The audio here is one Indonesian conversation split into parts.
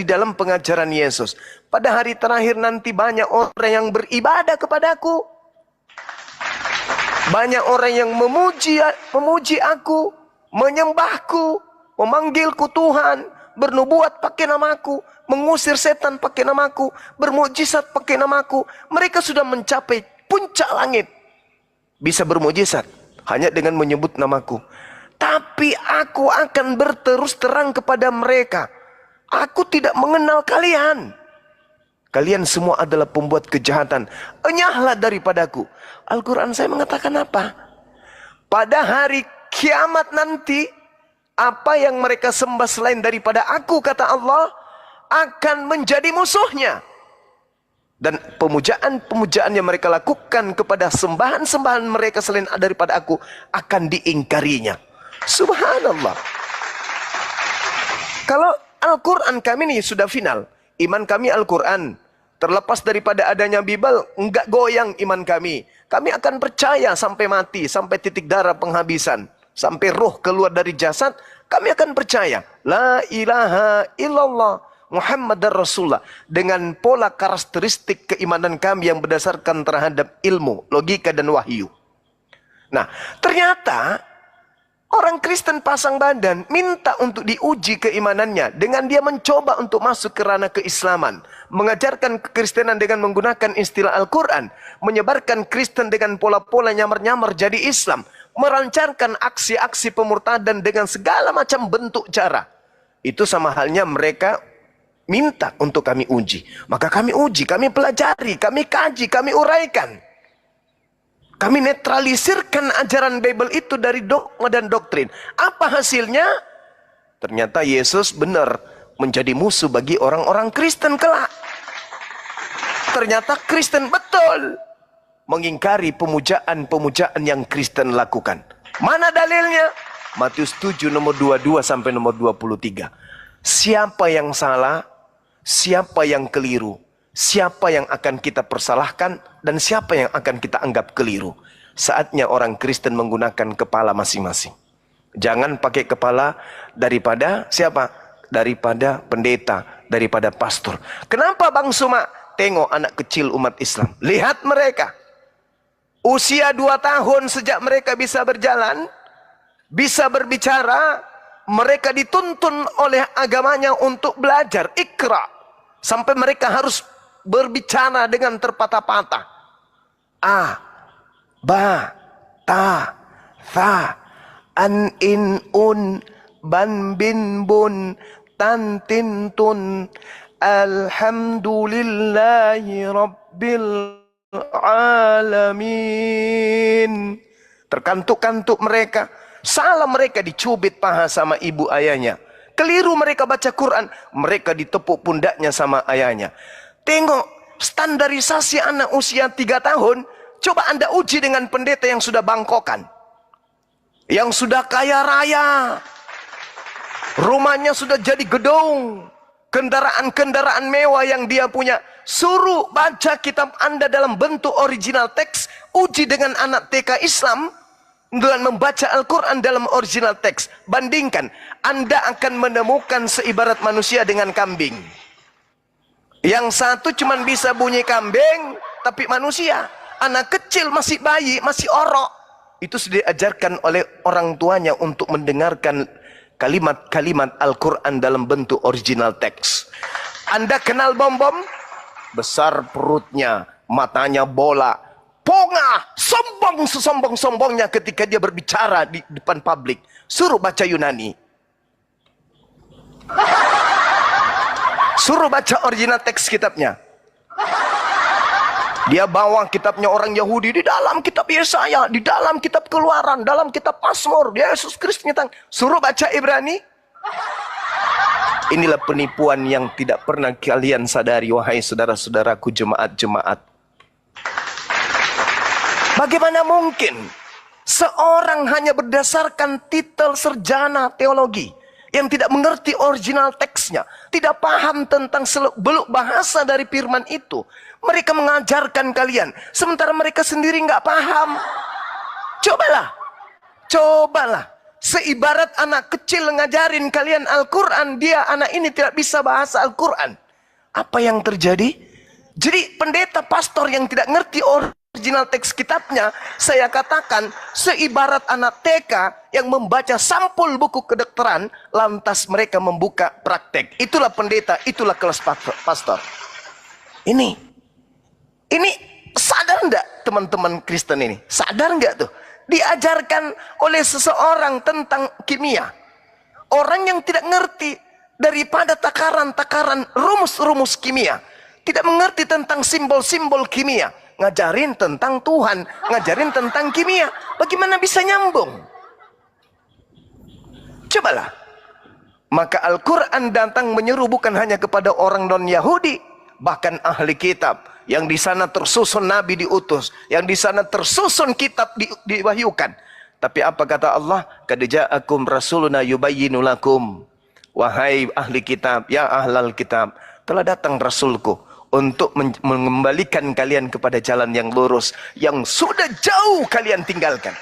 di dalam pengajaran Yesus. Pada hari terakhir nanti banyak orang yang beribadah kepadaku. Banyak orang yang memuji aku, menyembahku, memanggilku Tuhan, bernubuat pakai namaku, mengusir setan pakai namaku, bermujizat pakai namaku. Mereka sudah mencapai puncak langit. Bisa bermujizat hanya dengan menyebut namaku. Tapi aku akan berterus terang kepada mereka. Aku tidak mengenal kalian. Kalian semua adalah pembuat kejahatan. Enyahlah daripadaku. Al-Quran saya mengatakan apa? Pada hari kiamat nanti, apa yang mereka sembah selain daripada aku, kata Allah, akan menjadi musuhnya. Dan pemujaan-pemujaan yang mereka lakukan kepada sembahan-sembahan mereka selain daripada aku, akan diingkarinya. Subhanallah. Kalau Al-Quran kami ini sudah final. Iman kami Al-Quran. Terlepas daripada adanya Bible, enggak goyang iman kami. Kami akan percaya sampai mati, sampai titik darah penghabisan. Sampai roh keluar dari jasad, kami akan percaya. La ilaha illallah Muhammadar Rasulullah. Dengan pola karakteristik keimanan kami yang berdasarkan terhadap ilmu, logika dan wahyu. Nah, ternyata orang Kristen pasang badan minta untuk diuji keimanannya dengan dia mencoba untuk masuk ke ranah keislaman, mengajarkan kekristenan dengan menggunakan istilah Al-Quran, menyebarkan Kristen dengan pola-pola nyamar-nyamar jadi Islam, melancarkan aksi-aksi pemurtadan dengan segala macam bentuk cara. Itu sama halnya mereka minta untuk kami uji. Maka kami uji, kami pelajari, kami kaji, kami uraikan. Kami netralisirkan ajaran Bible itu dari dogma dan doktrin. Apa hasilnya? Ternyata Yesus benar menjadi musuh bagi orang-orang Kristen kelak. Ternyata Kristen betul mengingkari pemujaan-pemujaan yang Kristen lakukan. Mana dalilnya? Matius 7 nomor 22 sampai nomor 23. Siapa yang salah? Siapa yang keliru? Siapa yang akan kita persalahkan dan siapa yang akan kita anggap keliru? Saatnya orang Kristen menggunakan kepala masing-masing. Jangan pakai kepala daripada siapa? Daripada pendeta, daripada pastor. Kenapa Bang Suma? Tengok anak kecil umat Islam. Lihat mereka. Usia 2 tahun sejak mereka bisa berjalan, bisa berbicara, mereka dituntun oleh agamanya untuk belajar Iqra. Sampai mereka harus berbicara dengan terpatah-patah. A, ba, ta, tha, an, in, un, ban, bin, bun, tan, tin, tun. Alhamdulillahi Rabbil Alamin. Terkantuk-kantuk mereka. Salah mereka dicubit paha sama ibu ayahnya. Keliru mereka baca Quran, mereka ditepuk pundaknya sama ayahnya. Tengok standarisasi anak usia 3 tahun. Coba Anda uji dengan pendeta yang sudah bangkokan, yang sudah kaya raya, rumahnya sudah jadi gedung, kendaraan-kendaraan mewah yang dia punya. Suruh baca kitab Anda dalam bentuk original teks. Uji dengan anak TK Islam dengan membaca Al-Quran dalam original teks. Bandingkan, Anda akan menemukan seibarat manusia dengan kambing. Yang satu cuma bisa bunyi kambing, tapi manusia. Anak kecil masih bayi, masih orok. Itu sudah diajarkan oleh orang tuanya untuk mendengarkan kalimat-kalimat Al-Quran dalam bentuk original teks. Anda kenal bom-bom? Besar perutnya, matanya bola, pongah, sombong sesombong-sombongnya ketika dia berbicara di depan publik. Suruh baca Yunani. Suruh baca original teks kitabnya. Dia bawa kitabnya orang Yahudi, di dalam kitab Yesaya, di dalam kitab Keluaran, dalam kitab Mazmur, Yesus Kristus nyata. Suruh baca Ibrani. Inilah penipuan yang tidak pernah kalian sadari, wahai saudara-saudaraku jemaat-jemaat. Bagaimana mungkin seorang hanya berdasarkan titel sarjana teologi yang tidak mengerti original teksnya, tidak paham tentang seluk-beluk bahasa dari firman itu, mereka mengajarkan kalian, sementara mereka sendiri nggak paham. Cobalah Seibarat anak kecil ngajarin kalian Al-Quran, dia anak ini tidak bisa bahasa Al-Quran. Apa yang terjadi? Jadi pendeta pastor yang tidak ngerti original teks kitabnya, saya katakan seibarat anak TK yang membaca sampul buku kedokteran, lantas mereka membuka praktek. Itulah pendeta, itulah kelas pastor. Ini sadar enggak teman-teman Kristen ini? Sadar enggak tuh? Diajarkan oleh seseorang tentang kimia. Orang yang tidak ngerti daripada takaran-takaran rumus-rumus kimia. Tidak mengerti tentang simbol-simbol kimia. Ngajarin tentang Tuhan, ngajarin tentang kimia. Bagaimana bisa nyambung? Cobalah. Maka Al-Quran datang menyeru bukan hanya kepada orang non-Yahudi, bahkan ahli kitab. Yang di sana tersusun Nabi diutus, yang di sana tersusun kitab diwahyukan. Tapi apa kata Allah? Qad ja'akum rasuluna yubayyinu lakum. Wahai ahli kitab, ya ahlal kitab, telah datang rasulku untuk mengembalikan kalian kepada jalan yang lurus, yang sudah jauh kalian tinggalkan.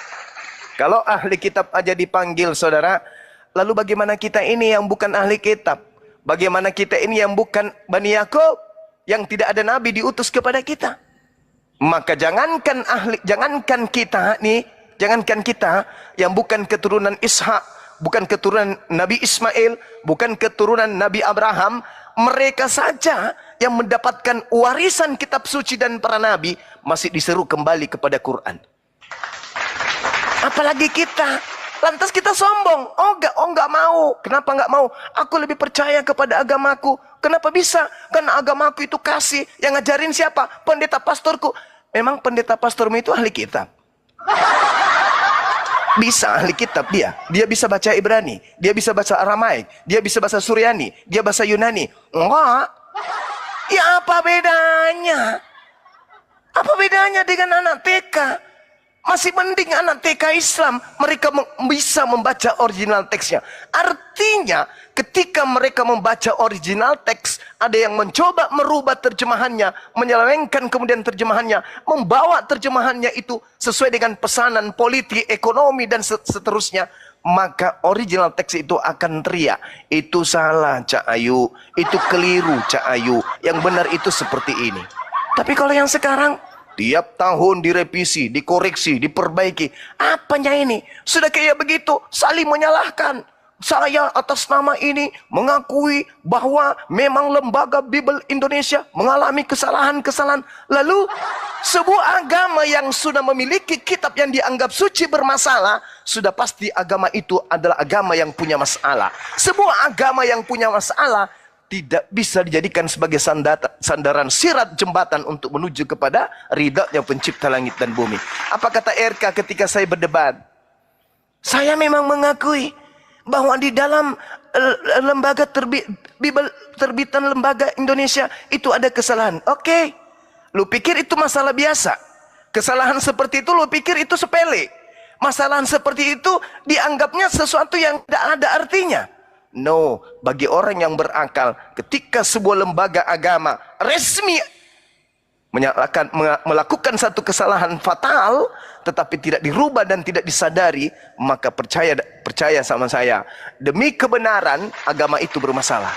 Kalau ahli kitab aja dipanggil, saudara, lalu bagaimana kita ini yang bukan ahli kitab? Bagaimana kita ini yang bukan Bani Yakub, yang tidak ada nabi diutus kepada kita? Maka jangankan kita yang bukan keturunan Ishak, bukan keturunan Nabi Ismail, bukan keturunan Nabi Abraham, mereka saja yang mendapatkan warisan kitab suci dan para nabi masih diseru kembali kepada Quran. Apalagi kita. Lantas kita sombong. Oh enggak mau. Kenapa enggak mau? Aku lebih percaya kepada agamaku. Kenapa bisa? Karena agamaku itu kasih. Yang ngajarin siapa? Pendeta pastorku. Memang pendeta pastormu itu ahli kitab? Bisa ahli kitab dia. Dia bisa baca Ibrani. Dia bisa baca Aramaik. Dia bisa bahasa Suryani. Dia bahasa Yunani. Enggak. Ya apa bedanya? Apa bedanya dengan anak TK? Masih mending anak TK Islam, mereka bisa membaca original teksnya. Artinya ketika mereka membaca original teks, ada yang mencoba merubah terjemahannya, menyelewengkan kemudian terjemahannya, membawa terjemahannya itu sesuai dengan pesanan politik, ekonomi, dan seterusnya. Maka original teks itu akan teriak, itu salah Cak Ayu, itu keliru Cak Ayu, yang benar itu seperti ini. Tapi kalau yang sekarang, tiap tahun direvisi, dikoreksi, diperbaiki. Apanya ini? Sudah kayak begitu, saling menyalahkan. Saya atas nama ini mengakui bahwa memang lembaga Bible Indonesia mengalami kesalahan-kesalahan. Lalu sebuah agama yang sudah memiliki kitab yang dianggap suci bermasalah, sudah pasti agama itu adalah agama yang punya masalah. Sebuah agama yang punya masalah tidak bisa dijadikan sebagai sandaran sirat jembatan untuk menuju kepada ridha-Nya pencipta langit dan bumi. Apa kata RK ketika saya berdebat? Saya memang mengakui bahwa di dalam lembaga terbitan lembaga Indonesia itu ada kesalahan. Oke. Lu pikir itu masalah biasa? Kesalahan seperti itu lu pikir itu sepele? Masalah seperti itu dianggapnya sesuatu yang tidak ada artinya. No, bagi orang yang berakal, ketika sebuah lembaga agama resmi melakukan satu kesalahan fatal, tetapi tidak dirubah dan tidak disadari, maka percaya sama saya, demi kebenaran agama itu bermasalah.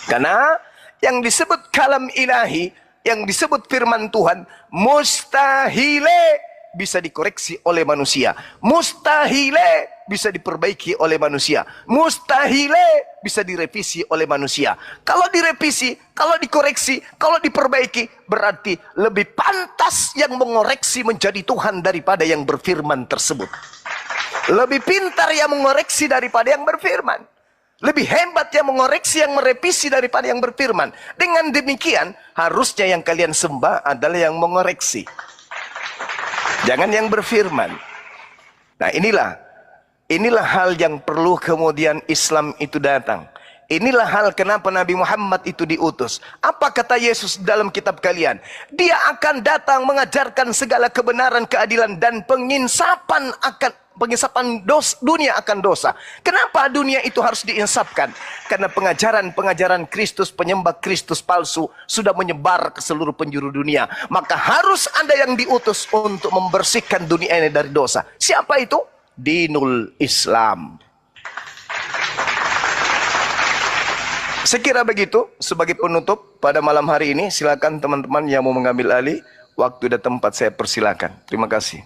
Karena yang disebut kalam ilahi, yang disebut firman Tuhan, mustahile bisa dikoreksi oleh manusia, mustahile bisa diperbaiki oleh manusia, mustahile bisa direvisi oleh manusia. Kalau direvisi, kalau dikoreksi, kalau diperbaiki, berarti lebih pantas yang mengoreksi menjadi Tuhan daripada yang berfirman tersebut. Lebih pintar yang mengoreksi daripada yang berfirman. Lebih hebat yang mengoreksi, yang merevisi daripada yang berfirman. Dengan demikian, harusnya yang kalian sembah adalah yang mengoreksi, jangan yang berfirman. Nah inilah hal yang perlu kemudian Islam itu datang. Inilah hal kenapa Nabi Muhammad itu diutus. Apa kata Yesus dalam kitab kalian? Dia akan datang mengajarkan segala kebenaran, keadilan, dan penginsapan dunia akan dosa. Kenapa dunia itu harus diinsapkan? Karena pengajaran Kristus, penyembah Kristus palsu sudah menyebar ke seluruh penjuru dunia. Maka harus ada yang diutus untuk membersihkan dunia ini dari dosa. Siapa itu? dinul Islam. Saya kira begitu sebagai penutup pada malam hari ini. Silakan teman-teman yang mau mengambil alih. Waktu dan tempat saya persilakan. Terima kasih.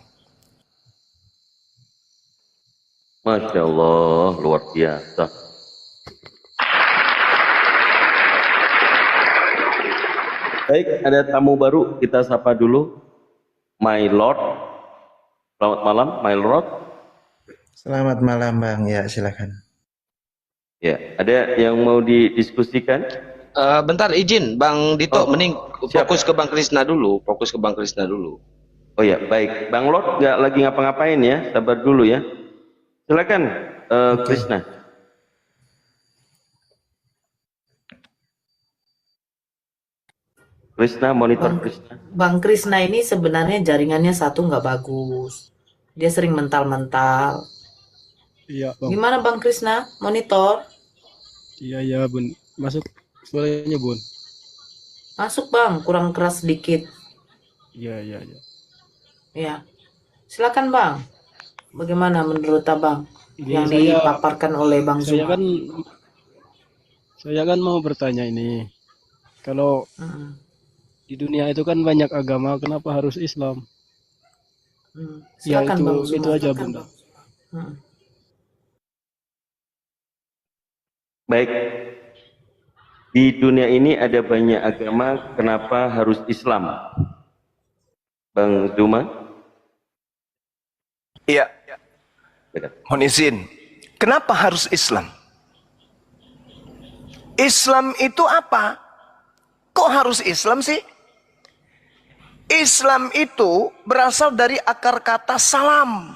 Masya Allah, luar biasa. Baik, ada tamu baru, kita sapa dulu. My Lord. Selamat malam, My Lord. Selamat malam Bang, ya silakan. Ya, ada yang mau didiskusikan? Bentar izin Bang Dito, mending siap. fokus ke Bang Krisna dulu, Oh ya, baik. Bang Lord nggak lagi ngapa-ngapain ya, sabar dulu ya. Silakan, Krisna. Krisna, monitor Krisna. Bang Krisna ini sebenarnya jaringannya satu nggak bagus. Dia sering mental-mental. Iya, Bang. Gimana Bang Krisna? Monitor? Iya, Bun. Masuk suaranya, Bun. Masuk Bang, kurang keras sedikit. Iya. Ya. Silakan Bang. Bagaimana menurut Abang Ini yang dipaparkan oleh Bang Zuma? Saya kan mau bertanya ini. Kalau di dunia itu kan banyak agama, kenapa harus Islam? Silakan ya, Bang Zuma. itu aja, Bunda. Baik, di dunia ini ada banyak agama, kenapa harus Islam? Bang Zuma? Iya. Mohon izin. Kenapa harus Islam? Islam itu apa? Kok harus Islam sih? Islam itu berasal dari akar kata salam.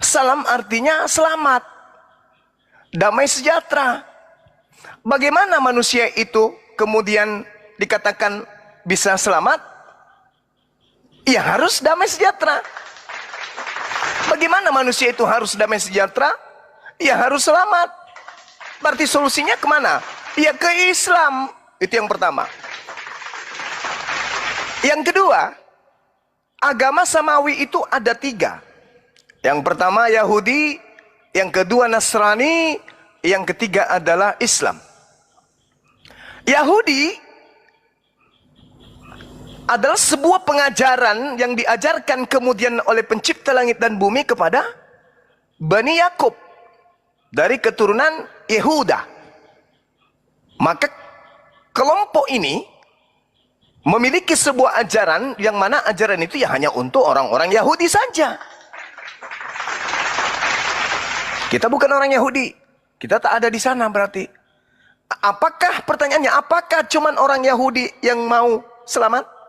Salam artinya selamat, damai sejahtera. Bagaimana manusia itu kemudian dikatakan bisa selamat? Ya harus damai sejahtera. Bagaimana manusia itu harus damai sejahtera? Ya harus selamat. Berarti solusinya kemana? Ya ke Islam. Itu yang pertama. Yang kedua, agama samawi itu ada 3. Yang pertama Yahudi, yang kedua Nasrani, yang ketiga adalah Islam. Yahudi adalah sebuah pengajaran yang diajarkan kemudian oleh pencipta langit dan bumi kepada Bani Yakub dari keturunan Yehuda. Maka kelompok ini memiliki sebuah ajaran yang mana ajaran itu ya hanya untuk orang-orang Yahudi saja. Kita bukan orang Yahudi. Kita tak ada di sana berarti. Apakah pertanyaannya, apakah cuman orang Yahudi yang mau selamat?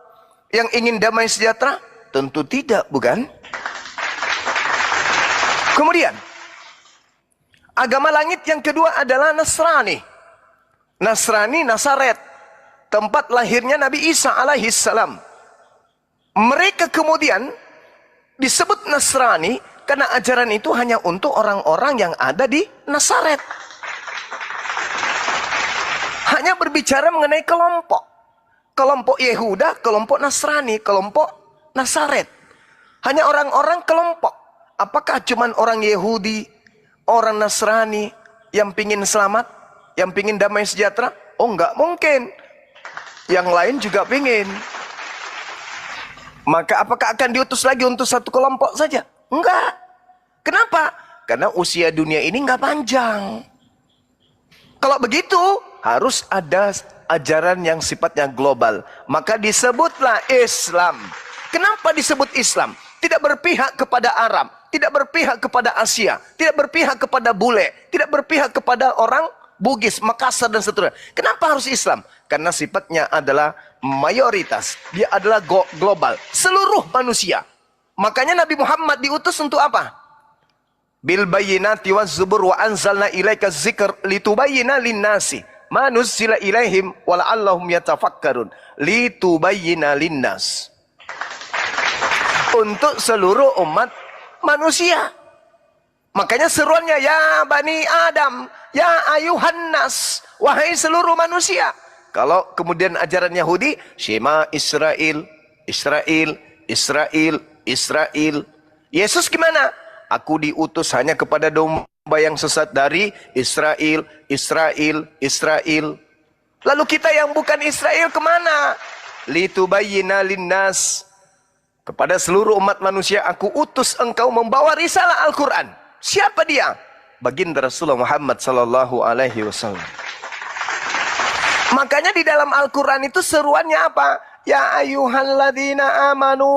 Yang ingin damai sejahtera? Tentu tidak, bukan? Kemudian, agama langit yang kedua adalah Nasrani. Nasrani, Nasaret. Tempat lahirnya Nabi Isa alaihissalam. Mereka kemudian disebut Nasrani karena ajaran itu hanya untuk orang-orang yang ada di Nasaret. Hanya berbicara mengenai kelompok. Kelompok Yehuda, kelompok Nasrani, kelompok Nasaret. Hanya orang-orang kelompok. Apakah cuman orang Yahudi, orang Nasrani yang pingin selamat, yang pingin damai sejahtera? Oh, enggak mungkin. Yang lain juga pingin. Maka apakah akan diutus lagi untuk satu kelompok saja? Enggak. Kenapa? Karena usia dunia ini enggak panjang. Kalau begitu, harus ada ajaran yang sifatnya global. Maka disebutlah Islam. Kenapa disebut Islam? Tidak berpihak kepada Arab, tidak berpihak kepada Asia, tidak berpihak kepada bule, tidak berpihak kepada orang Bugis, Makassar dan seterusnya. Kenapa harus Islam? Karena sifatnya adalah mayoritas. Dia adalah global. Seluruh manusia. Makanya Nabi Muhammad diutus untuk apa? Bil bayyinati waz zubur wa anzalna ilaika dzikr litubayyina linnasi ma nuzzila ilaihim wa la'allahum yatafakkarun. Litubayyina linnas. Untuk seluruh umat manusia. Makanya seruannya ya Bani Adam, ya ayuhan nas, wahai seluruh manusia. Kalau kemudian ajaran Yahudi, Shema Israel, Israel, Israel, Israel. Yesus gimana? Aku diutus hanya kepada domba yang sesat dari Israel, Israel, Israel. Lalu kita yang bukan Israel kemana? Litubayyina linnas. Kepada seluruh umat manusia aku utus engkau membawa risalah Al-Quran. Siapa dia? Baginda Rasulullah Muhammad sallallahu alaihi wasallam. Makanya di dalam Al-Quran itu seruannya apa? Ya ayyuhalladzina amanu.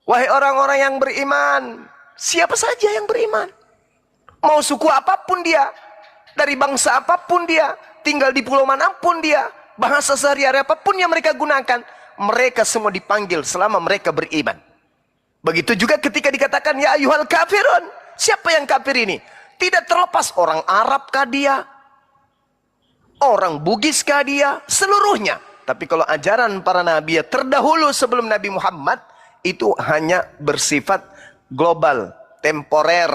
Wahai orang-orang yang beriman. Siapa saja yang beriman. Mau suku apapun dia. Dari bangsa apapun dia. Tinggal di pulau manapun dia. Bahasa sehari-hari apapun yang mereka gunakan. Mereka semua dipanggil selama mereka beriman. Begitu juga ketika dikatakan ya ayyuhal kafirun. Siapa yang kafir ini? Tidak terlepas orang Arab kah dia? Orang Bugis kah dia? Seluruhnya. Tapi kalau ajaran para nabi terdahulu sebelum Nabi Muhammad, itu hanya bersifat global, temporer.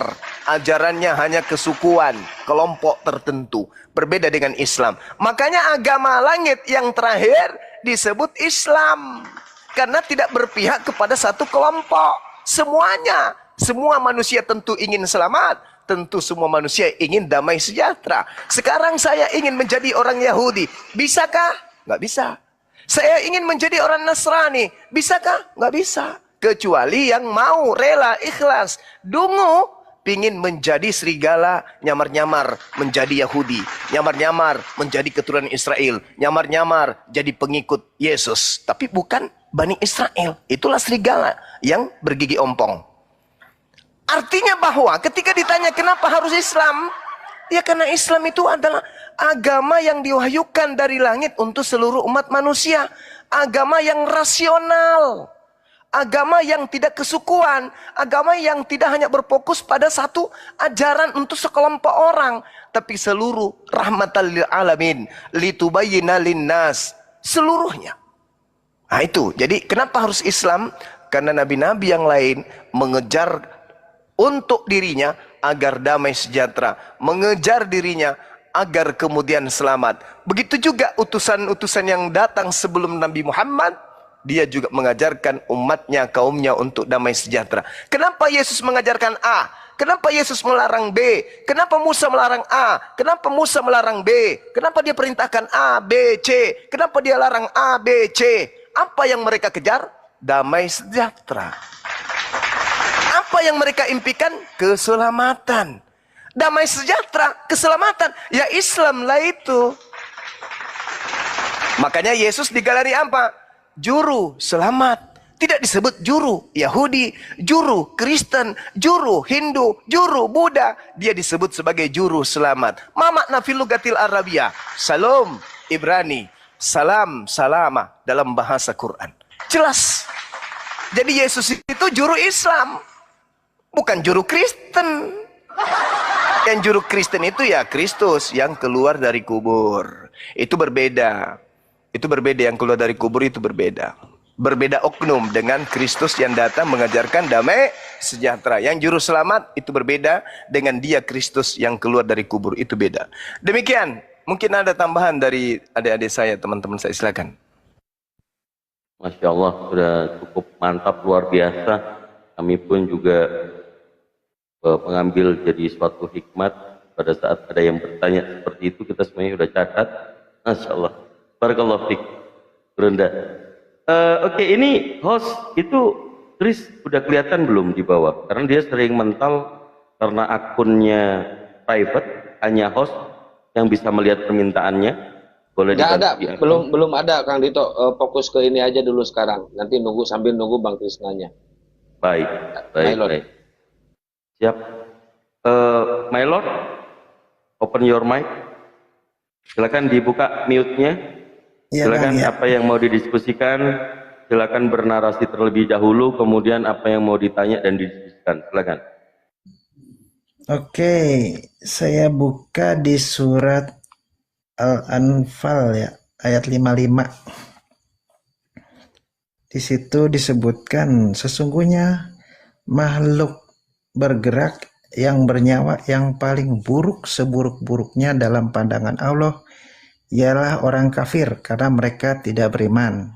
Ajarannya hanya kesukuan, kelompok tertentu. Berbeda dengan Islam. Makanya agama langit yang terakhir disebut Islam. Karena tidak berpihak kepada satu kelompok. Semuanya. Semua manusia tentu ingin selamat. Tentu semua manusia ingin damai sejahtera. Sekarang saya ingin menjadi orang Yahudi. Bisakah? Nggak bisa. Saya ingin menjadi orang Nasrani. Bisakah? Nggak bisa. Kecuali yang mau, rela, ikhlas. Dungu, pingin menjadi serigala, nyamar-nyamar menjadi Yahudi. Nyamar-nyamar menjadi keturunan Israel. Nyamar-nyamar jadi pengikut Yesus. Tapi bukan Bani Israel. Itulah serigala yang bergigi ompong. Artinya bahwa ketika ditanya kenapa harus Islam? Ya karena Islam itu adalah agama yang diwahyukan dari langit untuk seluruh umat manusia. Agama yang rasional. Agama yang tidak kesukuan. Agama yang tidak hanya berfokus pada satu ajaran untuk sekelompok orang. Tapi seluruh rahmatan lil alamin. Litubayyina linnas. Seluruhnya. Nah itu. Jadi kenapa harus Islam? Karena nabi-nabi yang lain mengejar untuk dirinya agar damai sejahtera. Mengejar dirinya agar kemudian selamat. Begitu juga utusan-utusan yang datang sebelum Nabi Muhammad. Dia juga mengajarkan umatnya, kaumnya untuk damai sejahtera. Kenapa Yesus mengajarkan A? Kenapa Yesus melarang B? Kenapa Musa melarang A? Kenapa Musa melarang B? Kenapa dia perintahkan A, B, C? Kenapa dia larang A, B, C? Apa yang mereka kejar? Damai sejahtera. Apa yang mereka impikan? Keselamatan. Damai sejahtera, keselamatan. Ya Islam lah itu. Makanya Yesus digelari apa? Juru selamat. Tidak disebut juru Yahudi, juru Kristen, juru Hindu, juru Buddha. Dia disebut sebagai juru selamat. Ma makna fil lugatil Arabiyah? Salam Ibrani, salam salama dalam bahasa Quran. Jelas. Jadi Yesus itu juru Islam. Bukan juru Kristen. Yang juru Kristen itu ya Kristus yang keluar dari kubur. Itu berbeda. Itu berbeda, yang keluar dari kubur itu berbeda. Berbeda oknum dengan Kristus yang datang mengajarkan damai sejahtera. Yang juru selamat itu berbeda dengan dia Kristus yang keluar dari kubur, itu beda. Demikian, mungkin ada tambahan dari adik-adik saya, teman-teman saya, silakan. Masya Allah, sudah cukup mantap, luar biasa. Kami pun juga mengambil jadi suatu hikmat pada saat ada yang bertanya seperti itu, kita semuanya sudah catat. Masya Allah. Barakallahu fiik. Berenda. Oke, ini host itu Chris udah kelihatan belum di bawah? Karena dia sering mental karena akunnya private, hanya host yang bisa melihat permintaannya. Boleh nggak ada, belum ada Kang Dito. Fokus ke ini aja dulu sekarang. Nanti sambil nunggu Bang Krisnanya. Baik. Siap. My Lord, open your mic. Silakan dibuka mute-nya. Ya, silakan Bang, ya. Apa yang mau didiskusikan, silakan bernarasi terlebih dahulu, kemudian apa yang mau ditanya dan didiskusikan. Silakan. Oke, saya buka di surat Al-Anfal ya, ayat 55. Di situ disebutkan sesungguhnya makhluk bergerak yang bernyawa yang paling buruk seburuk-buruknya dalam pandangan Allah ialah orang kafir karena mereka tidak beriman.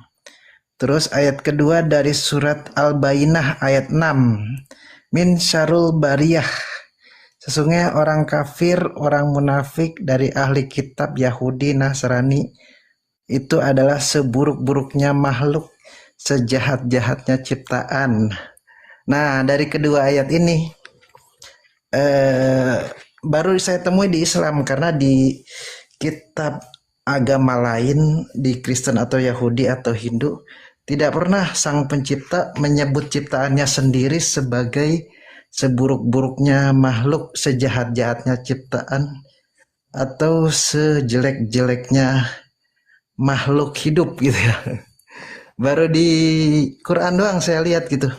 Terus ayat kedua dari surat Al-Bayyinah ayat 6. min syarul bariyah. Sesungguhnya orang kafir, orang munafik dari ahli kitab Yahudi, Nasrani itu adalah seburuk-buruknya makhluk, sejahat-jahatnya ciptaan. Nah, dari kedua ayat ini baru saya temui di Islam, karena di kitab agama lain, di Kristen atau Yahudi atau Hindu, tidak pernah sang pencipta menyebut ciptaannya sendiri sebagai seburuk-buruknya makhluk, sejahat-jahatnya ciptaan, atau sejelek-jeleknya makhluk hidup gitu ya. Baru di Quran doang saya lihat gitu.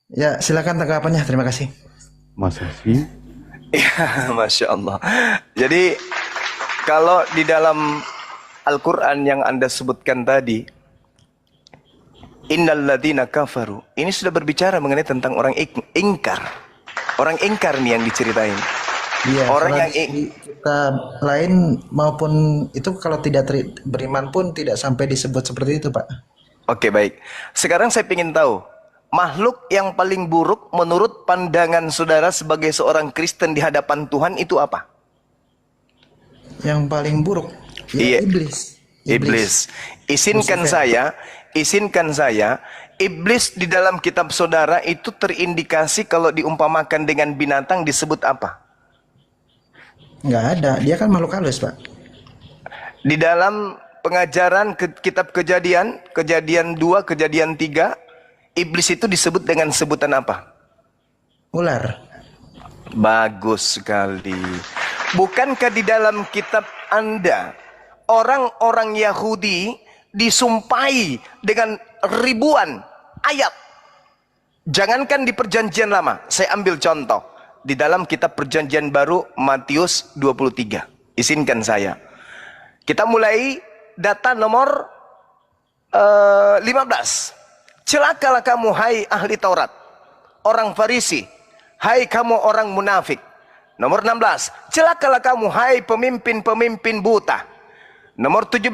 Ya, silakan tanggapannya. Terima kasih. Masa sih? Ya, Masya Allah. Jadi kalau di dalam Al-Quran yang Anda sebutkan tadi, Innal ladzina kafaru, ini sudah berbicara mengenai tentang orang ingkar. Orang ingkar nih yang diceritain. Iya, Orang kalau yang di kitab lain maupun itu kalau tidak beriman pun tidak sampai disebut seperti itu, Pak. Oke, baik. Sekarang saya ingin tahu, makhluk yang paling buruk menurut pandangan saudara sebagai seorang Kristen di hadapan Tuhan itu apa? Yang paling buruk, Iya. ya iblis. Iblis. Izinkan saya, iblis di dalam kitab saudara itu terindikasi kalau diumpamakan dengan binatang disebut apa? Nggak ada, dia kan makhluk halus, Pak. Di dalam pengajaran kitab Kejadian 2, Kejadian 3, iblis itu disebut dengan sebutan apa? Ular. Bagus sekali. Bukankah di dalam kitab Anda orang-orang Yahudi disumpahi dengan ribuan ayat? Jangankan di perjanjian lama, saya ambil contoh di dalam kitab perjanjian baru Matius 23. Izinkan saya. Kita mulai data nomor 15. Celakalah kamu hai ahli Taurat, orang Farisi, hai kamu orang munafik. Nomor 16. Celakalah kamu hai pemimpin-pemimpin buta. Nomor 17.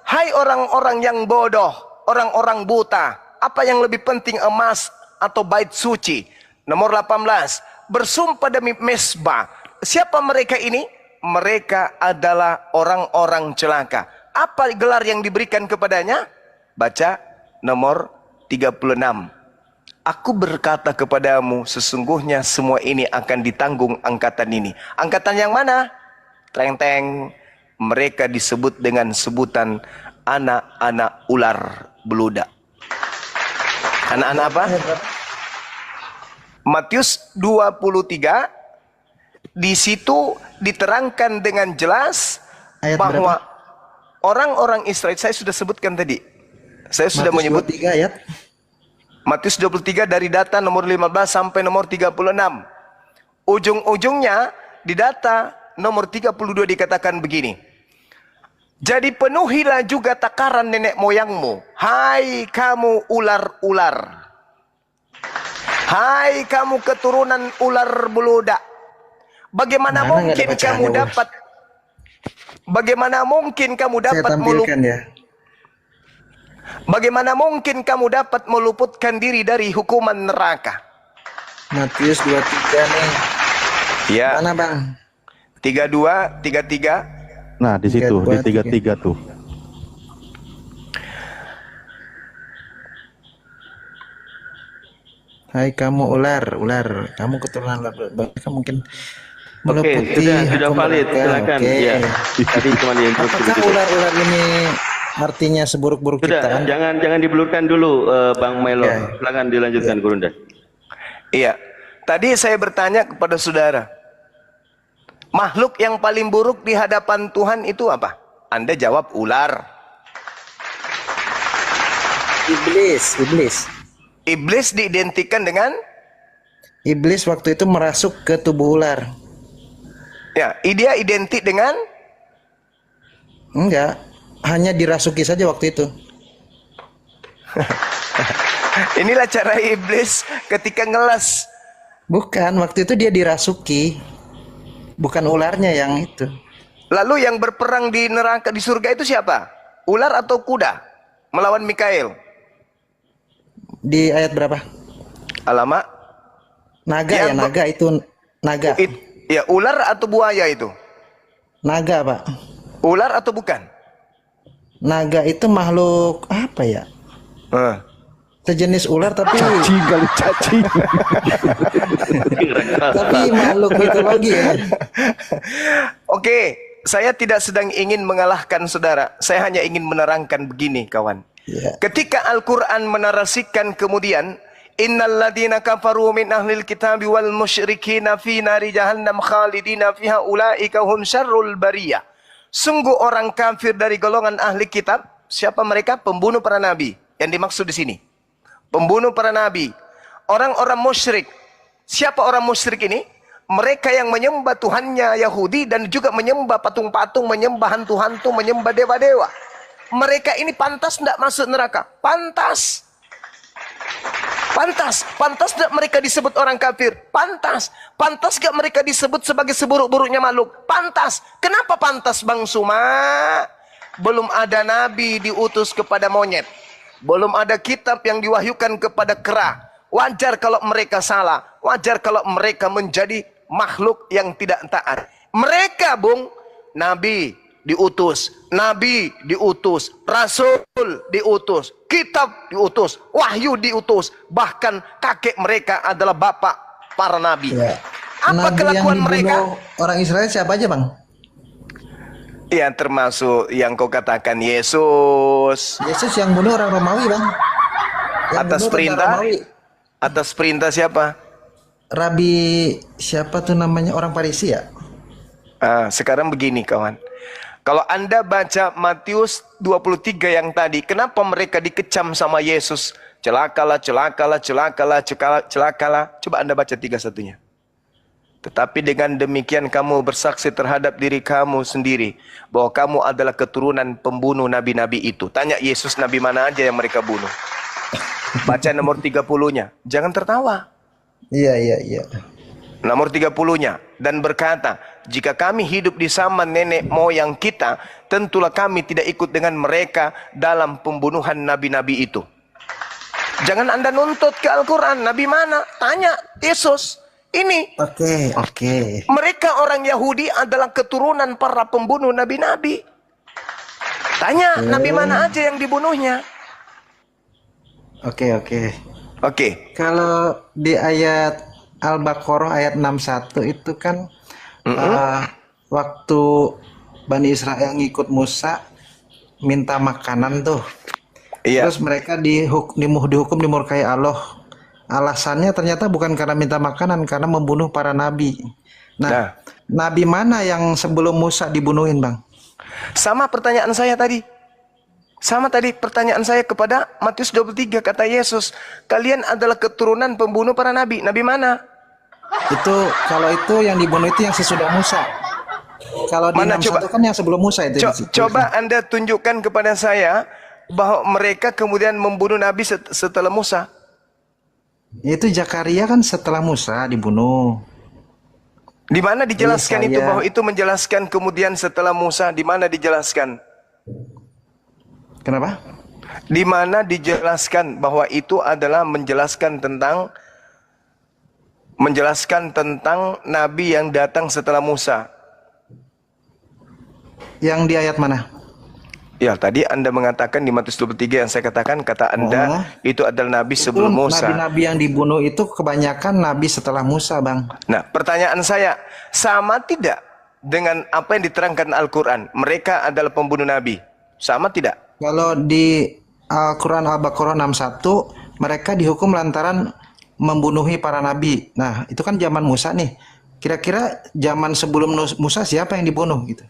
Hai orang-orang yang bodoh, orang-orang buta, apa yang lebih penting, emas atau bait suci? Nomor 18. Bersumpah demi mesbah. Siapa mereka ini? Mereka adalah orang-orang celaka. Apa gelar yang diberikan kepadanya? Baca nomor 36. Aku berkata kepadamu, sesungguhnya semua ini akan ditanggung angkatan ini. Angkatan yang mana? Treng-teng. Mereka disebut dengan sebutan anak-anak ular beludak. Anak-anak apa? Matius 23. Di situ diterangkan dengan jelas Ayat bahwa berapa? orang-orang Israel, saya sudah sebutkan tadi. Saya sudah Matius menyebut 23 ayat. Matius 23 dari data nomor 15 sampai nomor 36. Ujung-ujungnya di data nomor 32 dikatakan begini. Jadi penuhilah juga takaran nenek moyangmu. Hai kamu ular-ular. Hai kamu keturunan ular beludak. Bagaimana Mana nggak mungkin ada kamu bacaannya, dapat Bagaimana mungkin kamu Saya dapat tampilkan ya. Bagaimana mungkin kamu dapat meluputkan diri dari hukuman neraka? Matius 23 nih. Ya. Mana, Bang? 32, 33. Nah, di situ, di 33 tuh. Hai kamu ular, kamu keturunan ular. Bahkan mungkin Oke, meliputi sudah hukum valid, mereka. silakan. Oke. Ya, tadi cuma diinstruksi Apakah begitu. ular-ular ini artinya seburuk-buruk Sudah, ciptaan? jangan dibelurkan dulu, Bang Melo. Ya. Silakan dilanjutkan, Gurunda. Iya. Tadi saya bertanya kepada saudara, makhluk yang paling buruk di hadapan Tuhan itu apa? Anda jawab ular. Iblis. Iblis diidentikan dengan Iblis waktu itu merasuk ke tubuh ular. ya, dia identik dengan Enggak, hanya dirasuki saja waktu itu. inilah cara iblis ketika ngeles. Bukan, waktu itu dia dirasuki. Bukan ularnya yang itu. Lalu yang berperang di neraka di surga itu siapa? Ular atau kuda? Melawan Mikael. Di ayat berapa? Alamak. Naga ya, Yang naga itu naga. Ya, ular atau buaya itu? Naga, Pak. Ular atau bukan? Naga itu makhluk apa ya? Eh. Sejenis ular tapi Cacing kali cacing. tapi makhluk mitologi ya. Oke, saya tidak sedang ingin mengalahkan saudara. Saya hanya ingin menerangkan begini, kawan. Ya. Ketika Al-Quran menarasikan kemudian, Innal ladina kafaru min ahlil kitabi wal musyrikina fi nari jahannam khalidina fiha ulaika hum syarrul bariyah. Sungguh orang kafir dari golongan ahli kitab, siapa mereka? Pembunuh para nabi. Yang dimaksud di sini, pembunuh para nabi. Orang-orang musyrik. Siapa orang musyrik ini? Mereka yang menyembah Tuhannya Yahudi dan juga menyembah patung-patung, menyembah hantu-hantu, menyembah dewa-dewa. Mereka ini pantas tidak masuk neraka? Pantas. Pantas. Pantas tidak mereka disebut orang kafir? Pantas. Pantas gak mereka disebut sebagai seburuk-buruknya makhluk? Pantas. Kenapa pantas, Bang Suma? Belum ada nabi diutus kepada monyet. Belum ada kitab yang diwahyukan kepada kera. Wajar kalau mereka salah. Wajar kalau mereka menjadi makhluk yang tidak taat. Mereka, Bung, nabi diutus, nabi diutus, rasul diutus, kitab diutus, wahyu diutus, bahkan kakek mereka adalah bapak para nabi. Ya. Apa Nabi kelakuan yang mereka? dibunuh orang Israel siapa aja, Bang? Ya, termasuk yang kau katakan Yesus. Yesus yang bunuh orang Romawi, Bang. Yang Atas bunuh perintah? tentara Romawi. Atas perintah siapa? Rabi siapa tuh namanya, orang Farisi ya? Sekarang begini, kawan. Kalau Anda baca Matius 23 yang tadi, kenapa mereka dikecam sama Yesus? Celakalah, celakalah, celakalah, celakalah. Coba Anda baca 31-nya. Tetapi dengan demikian kamu bersaksi terhadap diri kamu sendiri bahwa kamu adalah keturunan pembunuh nabi-nabi itu. Tanya Yesus nabi mana aja yang mereka bunuh. Baca nomor 30-nya. Jangan tertawa. Iya. Nomor 30-nya. Dan berkata, jika kami hidup di zaman nenek moyang kita, tentulah kami tidak ikut dengan mereka dalam pembunuhan nabi-nabi itu. Jangan Anda nuntut ke Al-Quran. Nabi mana? Tanya Yesus. Ini. Oke. Mereka orang Yahudi adalah keturunan para pembunuh nabi-nabi. Tanya nabi mana aja yang dibunuhnya. Oke. Kalau di ayat Al-Baqarah ayat 61 itu kan waktu Bani Israel ngikut Musa minta makanan tuh. Iya. Terus mereka dihukum dimurkai Allah. Alasannya ternyata bukan karena minta makanan, karena membunuh para nabi. Nah, nabi mana yang sebelum Musa dibunuhin, Bang? Sama pertanyaan saya tadi. Sama tadi pertanyaan saya kepada Matius 23, kata Yesus, kalian adalah keturunan pembunuh para nabi. Nabi mana? Itu kalau itu yang dibunuh itu yang sesudah Musa. Kalau di Mana, 61 coba? kan yang sebelum Musa itu. Coba Anda tunjukkan kepada saya bahwa mereka kemudian membunuh nabi setelah Musa. Itu Zakaria kan setelah Musa dibunuh. Di mana dijelaskan itu Yesaya. bahwa itu menjelaskan kemudian setelah Musa? Di mana dijelaskan? Kenapa? Di mana dijelaskan bahwa itu adalah menjelaskan tentang nabi yang datang setelah Musa? Yang di ayat mana? Ya, tadi Anda mengatakan di Matius 23 yang saya katakan, kata Anda itu adalah nabi sebelum Musa. Nabi-nabi yang dibunuh itu kebanyakan nabi setelah Musa, Bang. Nah, pertanyaan saya, sama tidak dengan apa yang diterangkan Al-Quran? Mereka adalah pembunuh nabi. Sama tidak? Kalau di Al-Quran Al-Baqarah 61, mereka dihukum lantaran membunuhi para nabi. Nah, itu kan zaman Musa nih. Kira-kira zaman sebelum Musa siapa yang dibunuh gitu?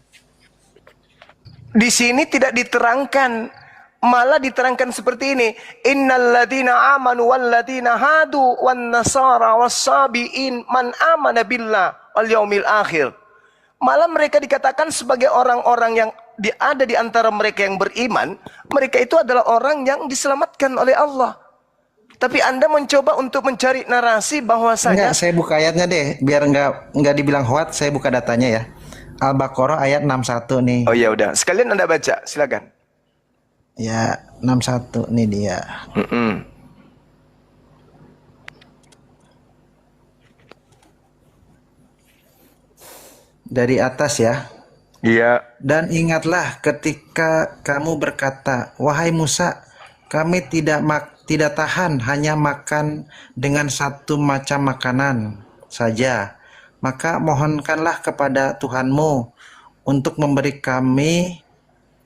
Di sini tidak diterangkan, malah diterangkan seperti ini. Innal ladzina amanu wal ladzina hadu wan nasara wassabiin man amana billah wal yaumil akhir. Malah mereka dikatakan sebagai orang-orang yang ada di antara mereka yang beriman, mereka itu adalah orang yang diselamatkan oleh Allah. Tapi Anda mencoba untuk mencari narasi bahwasanya Enggak, saya buka ayatnya deh, biar enggak dibilang hoax, saya buka datanya ya. Al-Baqarah ayat 61 nih. Oh ya udah, sekalian Anda baca, silakan. Ya, 61 nih dia. dari atas ya. Iya. Dan ingatlah ketika kamu berkata, wahai Musa, kami tidak tahan hanya makan dengan satu macam makanan saja. Maka mohonkanlah kepada Tuhanmu untuk memberi kami,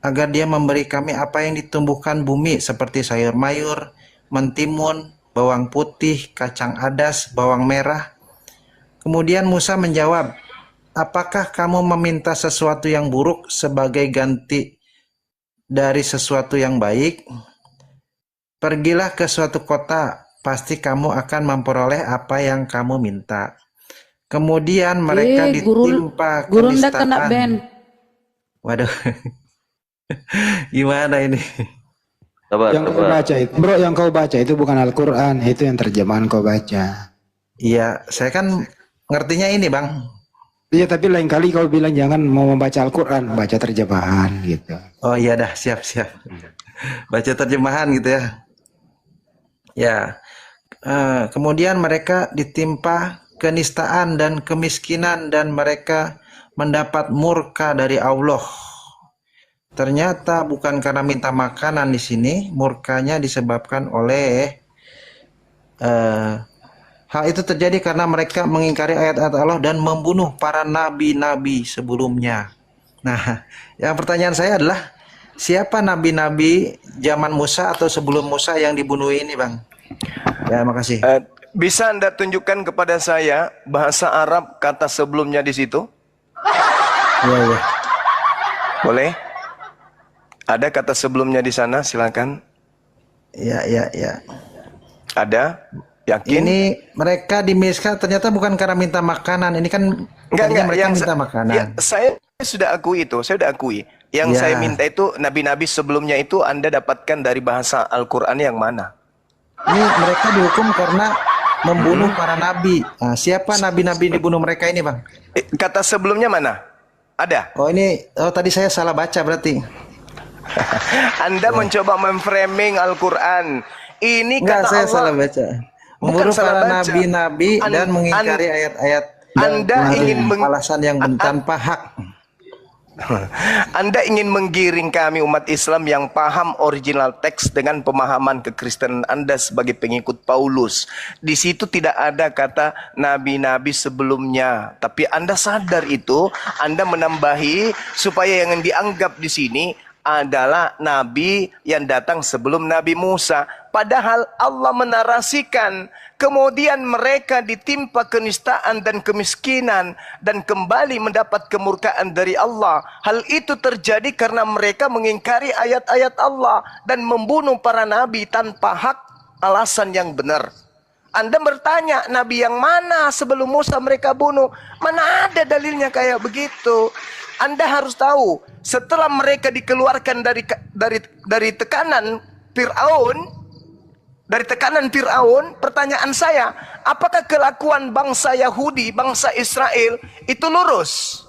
agar dia memberi kami apa yang ditumbuhkan bumi seperti sayur mayur, mentimun, bawang putih, kacang adas, bawang merah. Kemudian Musa menjawab, apakah kamu meminta sesuatu yang buruk sebagai ganti dari sesuatu yang baik? Pergilah ke suatu kota, pasti kamu akan memperoleh apa yang kamu minta. Kemudian mereka ditimpa guru ndak kena kenistaan. ban. Waduh, gimana ini? Sabar, Yang kau sabar. baca itu, bro, yang kau baca itu bukan Al-Quran, itu yang terjemahan kau baca. Iya, saya kan ngertinya ini, Bang. Iya, tapi lain kali kau bilang jangan mau membaca Al-Quran, baca terjemahan gitu. Oh iya dah, siap. Baca terjemahan gitu ya. Ya, kemudian mereka ditimpa kenistaan dan kemiskinan dan mereka mendapat murka dari Allah. Ternyata bukan karena minta makanan di sini, murkanya disebabkan oleh hal itu terjadi karena mereka mengingkari ayat-ayat Allah dan membunuh para nabi-nabi sebelumnya. Nah, yang pertanyaan saya adalah siapa nabi-nabi zaman Musa atau sebelum Musa yang dibunuh ini, Bang? Ya, makasih. Bisa Anda tunjukkan kepada saya bahasa Arab kata sebelumnya di situ? Iya. Boleh? Ada kata sebelumnya di sana, silakan. Iya. Ada? Yakin? Ini mereka dimiskan ternyata bukan karena minta makanan. Ini kan Enggak, mereka minta makanan. Ya, saya sudah akui itu, saya sudah akui. Yang Ya. saya minta itu nabi-nabi sebelumnya itu Anda dapatkan dari bahasa Al-Qur'an yang mana? Ini mereka dihukum karena membunuh para nabi. Nah, siapa nabi-nabi dibunuh mereka ini, Bang? Kata sebelumnya mana? Ada? Oh, tadi saya salah baca berarti. Anda mencoba memframing Al-Qur'an. Ini Enggak, kata saya Allah. salah baca. Bukan Membunuh salah para baca. nabi-nabi dan mengingkari ayat-ayat Anda ingin alasan yang tanpa hak. Anda ingin menggiring kami umat Islam yang paham original teks dengan pemahaman kekristenan Anda sebagai pengikut Paulus. Di situ tidak ada kata nabi-nabi sebelumnya. Tapi Anda sadar itu, Anda menambahi supaya yang dianggap di sini adalah nabi yang datang sebelum Nabi Musa. Padahal Allah menarasikan kemudian mereka ditimpa kenistaan dan kemiskinan dan kembali mendapat kemurkaan dari Allah. Hal itu terjadi karena mereka mengingkari ayat-ayat Allah dan membunuh para nabi tanpa hak alasan yang benar. Anda bertanya, nabi yang mana sebelum Musa mereka bunuh? Mana ada dalilnya kayak begitu? Anda harus tahu, setelah mereka dikeluarkan dari tekanan Fir'aun, pertanyaan saya, apakah kelakuan bangsa Yahudi, bangsa Israel itu lurus?